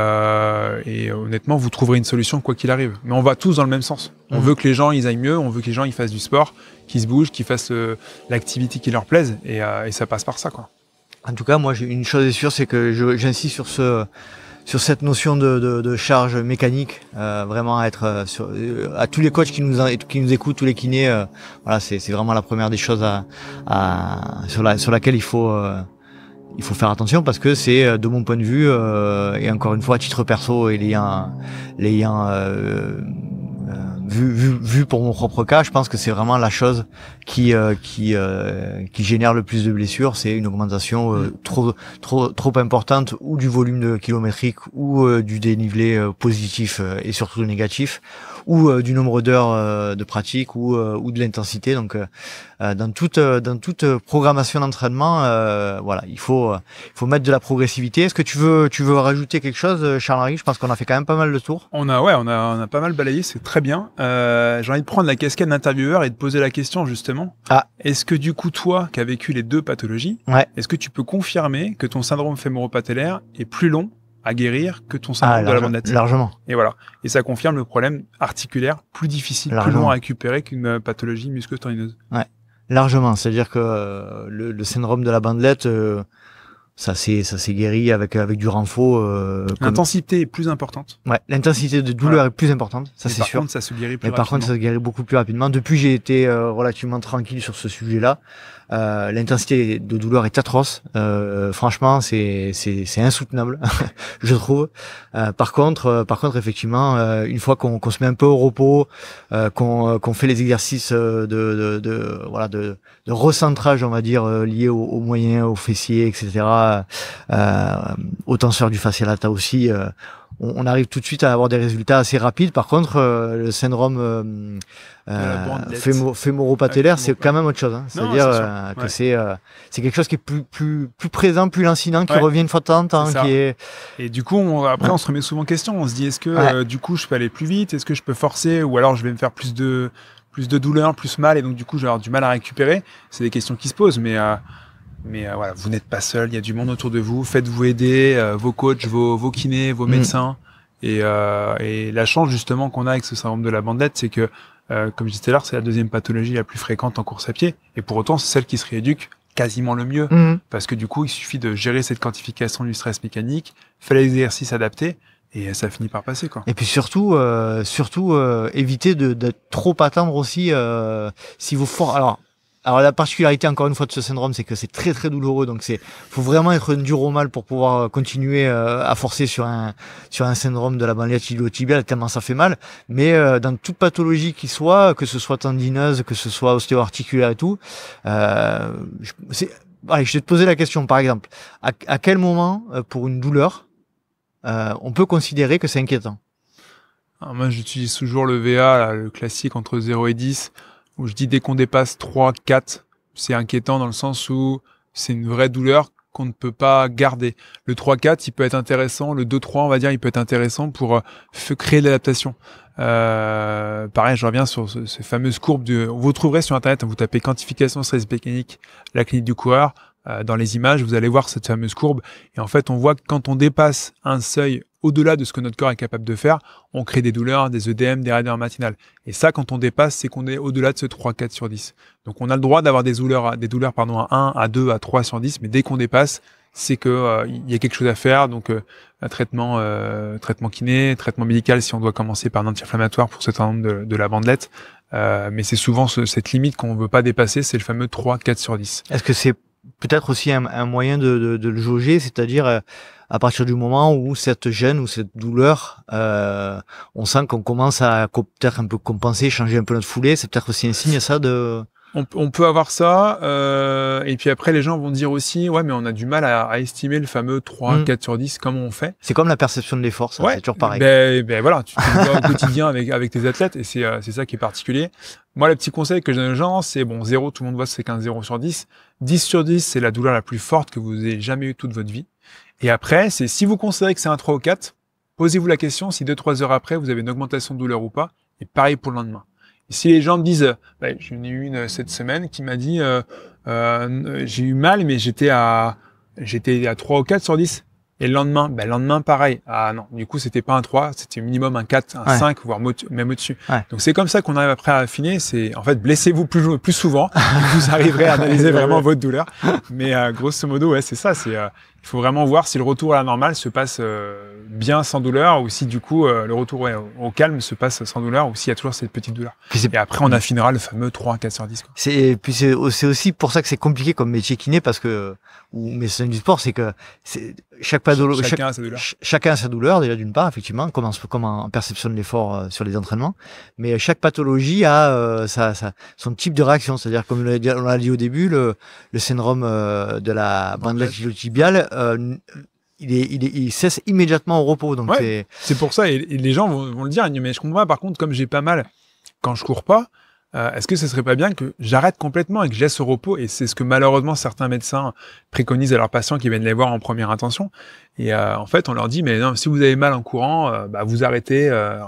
Speaker 2: honnêtement, vous trouverez une solution quoi qu'il arrive. Mais on va tous dans le même sens. On veut que les gens ils aillent mieux, on veut que les gens ils fassent du sport, qu'ils se bougent, qu'ils fassent l'activité qui leur plaise, et ça passe par ça, quoi.
Speaker 1: En tout cas, moi, une chose est sûre, c'est que j'insiste sur cette notion de charge mécanique, vraiment à être à tous les coachs qui nous écoutent, tous les kinés, voilà, c'est vraiment la première des choses sur laquelle il faut faire attention, parce que c'est, de mon point de vue, et encore une fois à titre perso et l'ayant vu pour mon propre cas, je pense que c'est vraiment la chose qui génère le plus de blessures, c'est une augmentation trop importante, ou du volume de kilométrique, ou du dénivelé positif et surtout négatif, ou du nombre d'heures de pratique, ou de l'intensité. Donc dans toute programmation d'entraînement, voilà, il faut mettre de la progressivité. Est-ce que tu veux rajouter quelque chose, Charles-Henri? Je pense qu'on a fait quand même pas mal de tours.
Speaker 2: On a pas mal balayé, c'est très bien. J'ai envie de prendre la casquette d'intervieweur et de poser la question justement. Est-ce que du coup, toi qui as vécu les deux pathologies, est-ce que tu peux confirmer que ton syndrome fémoro-patellaire est plus long à guérir que ton syndrome de la bandelette?
Speaker 1: Largement.
Speaker 2: Et voilà. Et ça confirme le problème articulaire plus difficile, plus long à récupérer qu'une pathologie musculo-tendineuse.
Speaker 1: Ouais. Largement. C'est-à-dire que le syndrome de la bandelette, Ça s'est guéri avec du renfort.
Speaker 2: L'intensité est plus importante.
Speaker 1: Ouais, l'intensité de douleur est plus importante, ça c'est sûr.
Speaker 2: Par contre, ça se guérit plus rapidement.
Speaker 1: Par contre, ça se guérit beaucoup plus rapidement. Depuis, j'ai été relativement tranquille sur ce sujet-là. L'intensité de douleur est atroce. Franchement, c'est insoutenable, je trouve. Par contre, effectivement, une fois qu'on se met un peu au repos, qu'on fait les exercices de recentrage, on va dire, liés aux moyens, aux fessiers, etc. Au tenseur du fascia lata aussi. On arrive tout de suite à avoir des résultats assez rapides. Par contre, le syndrome fémoro-patellaire, c'est quand même autre chose. Hein. C'est-à-dire que c'est quelque chose qui est plus présent, plus lancinant, qui revient une fois de temps en temps.
Speaker 2: Et du coup, après, on se remet souvent en question. On se dit, est-ce que du coup, je peux aller plus vite? Est-ce que je peux forcer? Ou alors, je vais me faire plus de douleur, plus mal, et donc du coup, je vais avoir du mal à récupérer. C'est des questions qui se posent, mais voilà, vous n'êtes pas seul, il y a du monde autour de vous, faites-vous aider, vos coachs, vos kinés, vos médecins. Et la chance justement qu'on a avec ce syndrome de la bandelette, c'est que, comme je disais tout à l'heure, c'est la deuxième pathologie la plus fréquente en course à pied, et pour autant, c'est celle qui se rééduque quasiment le mieux, parce que du coup, il suffit de gérer cette quantification du stress mécanique, faire l'exercice adapté, et ça finit par passer, quoi.
Speaker 1: Et puis surtout, éviter de trop attendre aussi, si vous Alors la particularité encore une fois de ce syndrome, c'est que c'est très très douloureux, donc faut vraiment être dur au mal pour pouvoir continuer à forcer sur un syndrome de la bandelette iliotibiale tellement ça fait mal. Mais dans toute pathologie qui soit, que ce soit tendineuse, que ce soit ostéo-articulaire et tout, allez, je vais te poser la question par exemple, à quel moment pour une douleur on peut considérer que c'est inquiétant?
Speaker 2: Alors moi j'utilise toujours le VA, là, le classique entre 0 et 10. Où je dis dès qu'on dépasse 3, 4, c'est inquiétant dans le sens où c'est une vraie douleur qu'on ne peut pas garder. Le 3, 4, il peut être intéressant. Le 2, 3, on va dire, il peut être intéressant pour créer de l'adaptation. Pareil, je reviens sur ces fameuses courbes. Vous trouverez sur Internet, vous tapez quantification stress mécanique, la clinique du coureur. Dans les images, vous allez voir cette fameuse courbe. Et en fait, on voit que quand on dépasse un seuil au-delà de ce que notre corps est capable de faire, on crée des douleurs, des œdèmes, des raideurs matinales. Et ça, quand on dépasse, c'est qu'on est au-delà de ce 3, 4 sur 10. Donc, on a le droit d'avoir des douleurs à 1, à 2, à 3 sur 10, mais dès qu'on dépasse, c'est que il y a quelque chose à faire. Donc, un traitement kiné, traitement médical si on doit commencer par un anti-inflammatoire pour ce syndrome de la bandelette. Mais c'est souvent cette limite qu'on veut pas dépasser, c'est le fameux 3, 4 sur 10.
Speaker 1: Est-ce que c'est peut-être aussi un moyen de le jauger, c'est-à-dire à partir du moment où cette gêne ou cette douleur, on sent qu'on commence à peut-être un peu compenser, changer un peu notre foulée, c'est peut-être aussi un signe ça de...
Speaker 2: On peut avoir ça, et puis après les gens vont dire aussi, ouais mais on a du mal à estimer le fameux 3, 4 sur 10, comment on fait?
Speaker 1: C'est comme la perception de l'effort, ça, c'est toujours pareil.
Speaker 2: Ben voilà, tu le vois au quotidien avec tes athlètes, et c'est ça qui est particulier. Moi, le petit conseil que je donne aux gens, c'est 0, tout le monde voit c'est qu'un 0 sur 10. 10 sur 10, c'est la douleur la plus forte que vous ayez jamais eue toute votre vie. Et après, c'est si vous considérez que c'est un 3 ou 4, posez-vous la question si 2-3 heures après, vous avez une augmentation de douleur ou pas, et pareil pour le lendemain. Et si les gens me disent, j'en ai eu une cette semaine qui m'a dit, j'ai eu mal, mais j'étais à 3 ou 4 sur 10. Et le lendemain, pareil. Ah non, du coup, c'était pas un 3, c'était minimum un 4, un 5, voire même au-dessus. Ouais. Donc, c'est comme ça qu'on arrive après à affiner. C'est, en fait, blessez-vous plus souvent. Vous arriverez à analyser vraiment votre douleur. Mais, grosso modo, ouais, c'est ça. Il faut vraiment voir si le retour à la normale se passe bien sans douleur, ou si, du coup, le retour au calme se passe sans douleur, ou s'il y a toujours cette petite douleur. Et après, on affinera le fameux 3, 4 sur 10, quoi.
Speaker 1: Puis c'est aussi pour ça que c'est compliqué comme métier kiné, parce que, ou médecin du sport, c'est que chacun a sa douleur. Chacun a sa douleur, déjà d'une part, effectivement, comme en perception de l'effort sur les entraînements. Mais chaque pathologie a son type de réaction. C'est-à-dire, comme on l'a dit au début, le syndrome de la bandelette iliotibiale, il cesse immédiatement au repos. Donc
Speaker 2: c'est pour ça, et les gens vont le dire, mais je comprends pas, par contre, comme j'ai pas mal quand je cours pas, est-ce que ce serait pas bien que j'arrête complètement et que je laisse au repos? Et c'est ce que malheureusement certains médecins préconisent à leurs patients qui viennent les voir en première intention. Et en fait, on leur dit, mais non, si vous avez mal en courant, vous arrêtez.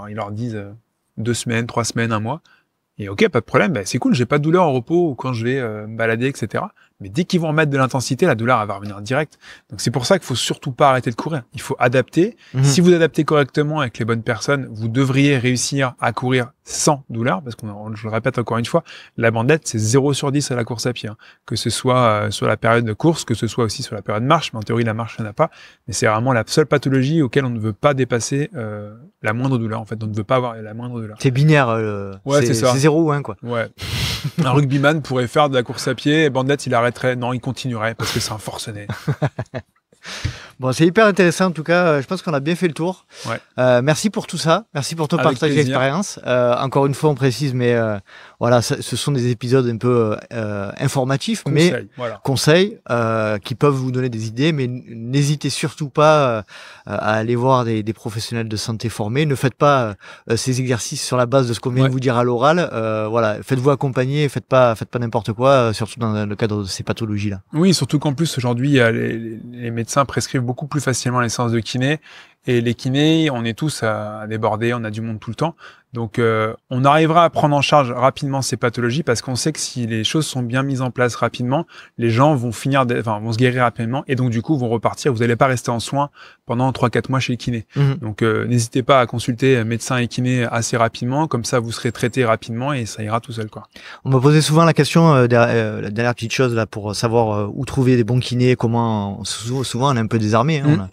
Speaker 2: Ils leur disent 2 semaines, 3 semaines, 1 mois. Et ok, pas de problème, c'est cool, j'ai pas de douleur au repos ou quand je vais me balader, etc. Mais dès qu'ils vont remettre de l'intensité, la douleur elle va revenir direct. Donc c'est pour ça qu'il faut surtout pas arrêter de courir. Il faut adapter. Si vous adaptez correctement avec les bonnes personnes, vous devriez réussir à courir sans douleur, parce que je le répète encore une fois, la bandelette c'est 0 sur 10 à la course à pied, hein. Que ce soit sur la période de course, que ce soit aussi sur la période de marche, mais en théorie la marche il n'y en a pas. Mais c'est vraiment la seule pathologie auquel on ne veut pas dépasser la moindre douleur. En fait, on ne veut pas avoir la moindre douleur.
Speaker 1: C'est binaire.
Speaker 2: Ouais, c'est ça.
Speaker 1: C'est 0 ou 1 quoi.
Speaker 2: Ouais. Un rugbyman pourrait faire de la course à pied, et bandelette il arrêterait. Non, il continuerait parce que c'est un forcené.
Speaker 1: Bon, c'est hyper intéressant en tout cas. Je pense qu'on a bien fait le tour.
Speaker 2: Ouais.
Speaker 1: Merci pour tout ça. Merci pour ton
Speaker 2: Avec
Speaker 1: partage
Speaker 2: plaisir.
Speaker 1: d'expérience. Encore une fois, on précise, mais voilà, ce sont des épisodes un peu informatifs,
Speaker 2: Conseil,
Speaker 1: mais
Speaker 2: voilà.
Speaker 1: conseils qui peuvent vous donner des idées. Mais n'hésitez surtout pas à aller voir des professionnels de santé formés. Ne faites pas ces exercices sur la base de ce qu'on vient de vous dire à l'oral. Voilà, faites-vous accompagner. Faites pas n'importe quoi, surtout dans le cadre de ces pathologies-là.
Speaker 2: Oui, surtout qu'en plus aujourd'hui, les médecins prescrivent beaucoup plus facilement les séances de kiné. Et les kinés, on est tous à déborder, on a du monde tout le temps. Donc, on arrivera à prendre en charge rapidement ces pathologies parce qu'on sait que si les choses sont bien mises en place rapidement, les gens vont vont se guérir rapidement et donc du coup vont repartir. Vous n'allez pas rester en soins pendant 3-4 mois chez le kiné. Donc, n'hésitez pas à consulter médecin et kiné assez rapidement. Comme ça, vous serez traité rapidement et ça ira tout seul, quoi.
Speaker 1: On m'a posé souvent la question, la dernière petite chose là pour savoir où trouver des bons kinés, comment. Souvent, on est un peu désarmé. Hein,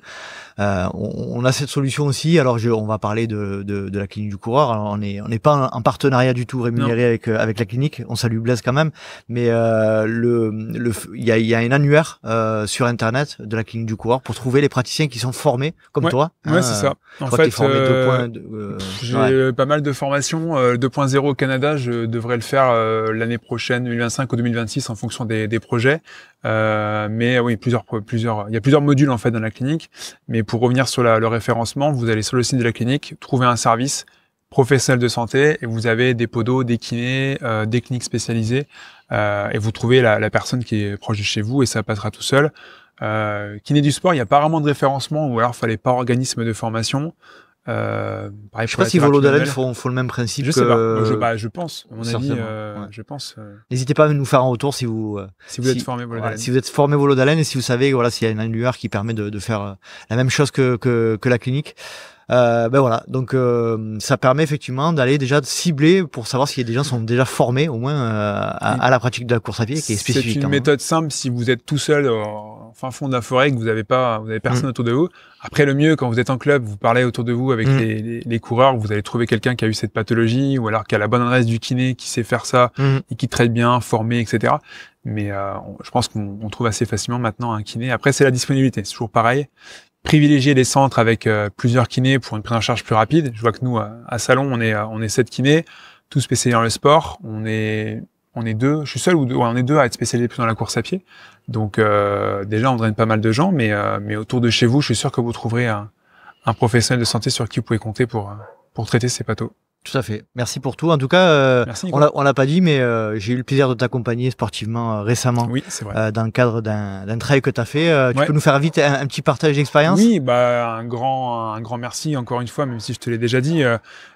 Speaker 1: on a cette solution aussi. Alors, on va parler de la clinique du coureur. Alors, on n'est pas en partenariat du tout rémunéré avec la clinique. On salue Blaise quand même. Mais il y a un annuaire sur Internet de la clinique du coureur pour trouver les praticiens qui sont formés comme toi.
Speaker 2: Ouais, c'est ça. En fait, j'ai pas mal de formations. 2.0 au Canada, je devrais le faire l'année prochaine, 2025 ou 2026, en fonction des projets. Mais oui, il y a plusieurs modules en fait dans la clinique. Mais pour revenir sur le référencement, vous allez sur le site de la clinique, trouver un service professionnel de santé et vous avez des podos, des kinés, des cliniques spécialisées et vous trouvez la personne qui est proche de chez vous et ça passera tout seul. Kiné du sport, il n'y a pas vraiment de référencement ou alors il fallait pas organisme de formation.
Speaker 1: Je sais pas si Volodalen font le même principe.
Speaker 2: Je sais pas. Je pense. À mon avis, je pense.
Speaker 1: N'hésitez pas à nous faire un retour si vous
Speaker 2: êtes formé Volodalen.
Speaker 1: Si vous êtes formé Volodalen et si vous savez s'il y a une annuaire qui permet de faire la même chose que la clinique. Voilà, donc ça permet effectivement d'aller déjà cibler pour savoir si des gens sont déjà formés au moins à la pratique de la course à pied qui est spécifique.
Speaker 2: C'est une méthode simple si vous êtes tout seul en fin fond de la forêt et que vous avez personne autour de vous. Après, le mieux, quand vous êtes en club, vous parlez autour de vous avec les coureurs, vous allez trouver quelqu'un qui a eu cette pathologie ou alors qui a la bonne adresse du kiné, qui sait faire ça et qui traite bien, formé, etc. Mais je pense qu'on trouve assez facilement maintenant un kiné. Après, c'est la disponibilité, c'est toujours pareil. Privilégier les centres avec plusieurs kinés pour une prise en charge plus rapide. Je vois que nous, à Salon, on est 7 kinés, tous spécialisés dans le sport. On est 2, je suis seul on est 2 à être spécialisés plus dans la course à pied. Donc déjà, on draine pas mal de gens, mais autour de chez vous, je suis sûr que vous trouverez un professionnel de santé sur qui vous pouvez compter pour traiter ces pathos.
Speaker 1: Tout à fait. Merci pour tout. En tout cas,
Speaker 2: merci,
Speaker 1: on l'a pas dit, mais j'ai eu le plaisir de t'accompagner sportivement récemment.
Speaker 2: Oui, c'est vrai.
Speaker 1: Dans le cadre d'un trail que tu as fait. Tu peux nous faire vite un petit partage d'expérience?
Speaker 2: Oui, un grand merci encore une fois, même si je te l'ai déjà dit.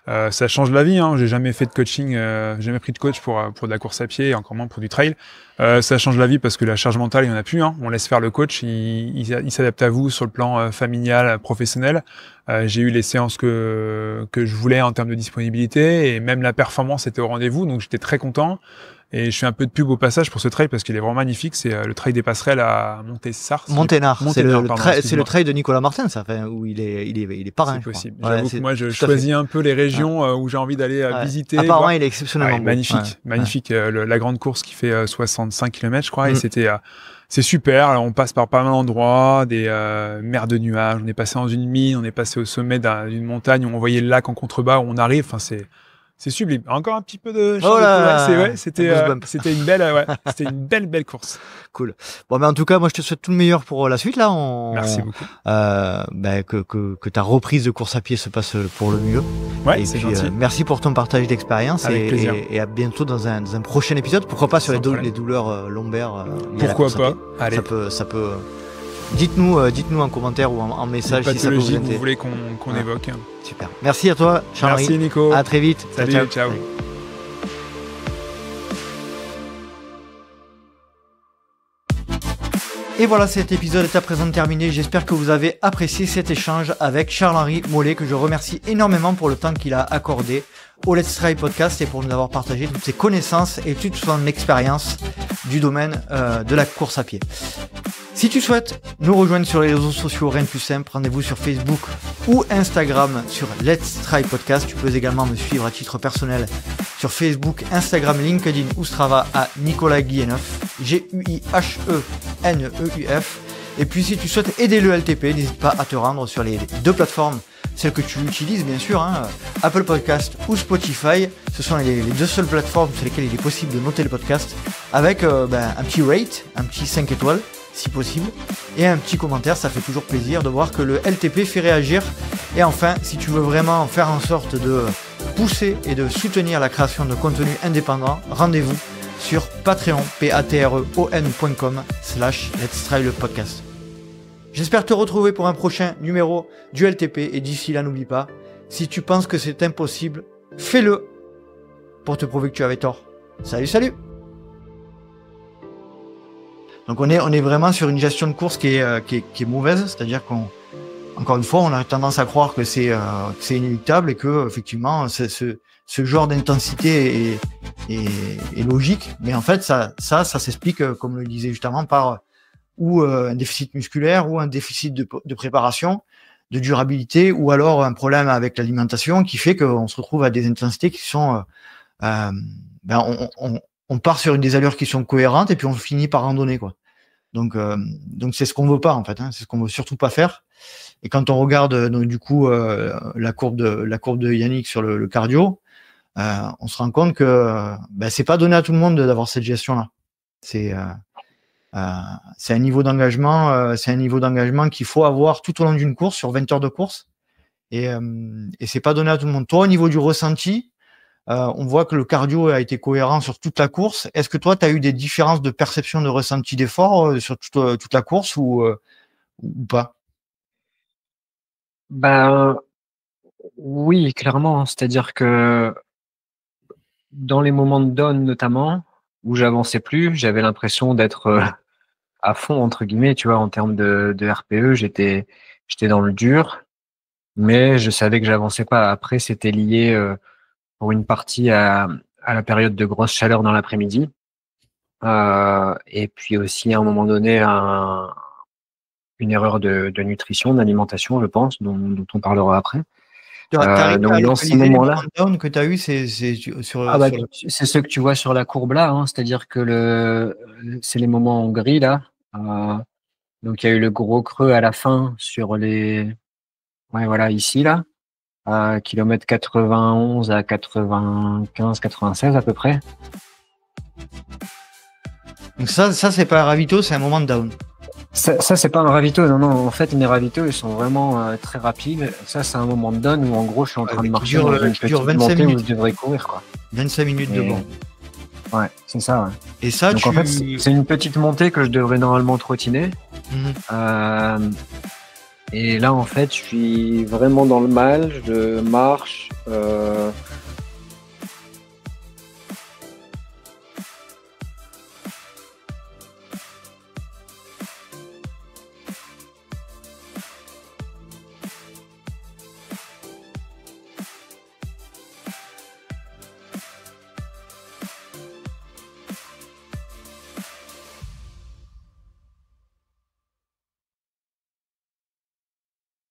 Speaker 2: Ça change la vie. Hein. J'ai jamais fait de coaching, jamais pris de coach pour de la course à pied, et encore moins pour du trail. Ça change la vie parce que la charge mentale, il y en a plus. Hein. On laisse faire le coach, il s'adapte à vous sur le plan familial, professionnel. J'ai eu les séances que je voulais en termes de disponibilité et même la performance était au rendez-vous, donc j'étais très content. Et je fais un peu de pub au passage pour ce trail parce qu'il est vraiment magnifique. C'est le trail des passerelles à
Speaker 1: Monténard. C'est le trail de Nicolas Martin, ça, où il est parrain.
Speaker 2: C'est possible. J'avoue que moi, je choisis un peu les régions où j'ai envie d'aller visiter.
Speaker 1: Apparemment, il est exceptionnellement beau.
Speaker 2: Magnifique. La grande course qui fait 65 km, je crois, et c'est super. Alors, on passe par pas mal d'endroits, des mers de nuages. On est passé dans une mine, on est passé au sommet d'une montagne où on voyait le lac en contrebas où on arrive. Enfin, c'est sublime. Encore un petit peu de c'était une belle course.
Speaker 1: Cool. Bon, en tout cas, moi, je te souhaite tout le meilleur pour la suite, là.
Speaker 2: Merci beaucoup.
Speaker 1: Que ta reprise de course à pied se passe pour le mieux.
Speaker 2: Ouais, c'est gentil.
Speaker 1: Merci pour ton partage d'expérience et à bientôt dans un prochain épisode. Pourquoi pas sur les douleurs lombaires.
Speaker 2: Pourquoi pas? Allez.
Speaker 1: Ça peut. Dites-nous en commentaire ou en message si ça peut vous intéresser.
Speaker 2: Vous voulez qu'on évoque.
Speaker 1: Super. Merci à toi, Charles-Henri.
Speaker 2: Merci Nico.
Speaker 1: À très vite.
Speaker 2: Salut, ciao.
Speaker 1: Et voilà, cet épisode est à présent terminé. J'espère que vous avez apprécié cet échange avec Charles-Henri Mollet, que je remercie énormément pour le temps qu'il a accordé au Let's Try Podcast et pour nous avoir partagé toutes ses connaissances et toute son expérience du domaine de la course à pied. Si tu souhaites nous rejoindre sur les réseaux sociaux, rien de plus simple, rendez-vous sur Facebook ou Instagram sur Let's Try Podcast. Tu peux également me suivre à titre personnel sur Facebook, Instagram, LinkedIn ou Strava à Nicolas Guilleneuf, Guiheneuf. Et puis si tu souhaites aider le LTP, n'hésite pas à te rendre sur les deux plateformes, celles que tu utilises bien sûr, Apple Podcast ou Spotify. Ce sont les deux seules plateformes sur lesquelles il est possible de noter le podcast avec un petit rate, un petit 5 étoiles si possible, et un petit commentaire. Ça fait toujours plaisir de voir que le LTP fait réagir. Et enfin, si tu veux vraiment faire en sorte de pousser et de soutenir la création de contenu indépendant, rendez-vous sur Patreon, patreon.com/Let's Try le podcast. J'espère te retrouver pour un prochain numéro du LTP, et d'ici là, n'oublie pas, si tu penses que c'est impossible, fais-le pour te prouver que tu avais tort. Salut. Donc on est vraiment sur une gestion de course qui est mauvaise, c'est-à-dire qu'encore une fois, on a tendance à croire que c'est inéluctable et que effectivement ce genre d'intensité est logique, mais en fait ça s'explique, comme le disait justement, par ou un déficit musculaire ou un déficit de préparation, de durabilité, ou alors un problème avec l'alimentation qui fait qu'on se retrouve à des intensités qui sont on part sur des allures qui sont cohérentes et puis on finit par randonner, quoi. Donc c'est ce qu'on veut pas en fait, c'est ce qu'on veut surtout pas faire. Et quand on regarde du coup la courbe de Yannick sur le cardio, on se rend compte que c'est pas donné à tout le monde d'avoir cette gestion là. C'est un niveau d'engagement, qu'il faut avoir tout au long d'une course, sur 20 heures de course, et c'est pas donné à tout le monde. Toi, au niveau du ressenti, on voit que le cardio a été cohérent sur toute la course. Est-ce que toi, tu as eu des différences de perception de ressenti d'effort sur toute la course ou pas?
Speaker 3: Oui, clairement. C'est-à-dire que dans les moments de down notamment, où j'avançais plus, j'avais l'impression d'être à fond, entre guillemets, tu vois, en termes de RPE, j'étais dans le dur, mais je savais que j'avançais pas. Après, c'était lié pour une partie à la période de grosse chaleur dans l'après-midi. Et puis aussi, à un moment donné, une erreur de nutrition, d'alimentation, je pense, dont on parlera après. Donc dans ces moments-là,
Speaker 1: que tu as eu, c'est c'est
Speaker 3: ce que tu vois sur la courbe là, c'est-à-dire que c'est les moments en gris là. Donc il y a eu le gros creux à la fin sur ici là, kilomètre 91 à 95, 96 à peu près.
Speaker 1: Donc ça c'est pas un ravito, c'est un moment de down.
Speaker 3: Ça c'est pas un ravito, non. En fait, mes ravitaux, ils sont vraiment très rapides. Ça, c'est un moment de down où, en gros, je suis en train de marcher dans une petite montée où je devrais courir, quoi.
Speaker 1: 25 minutes de bon.
Speaker 3: Ouais, c'est ça, ouais.
Speaker 1: Et ça,
Speaker 3: donc, en fait, c'est une petite montée que je devrais normalement trottiner. Et là, en fait, je suis vraiment dans le mal. Je marche.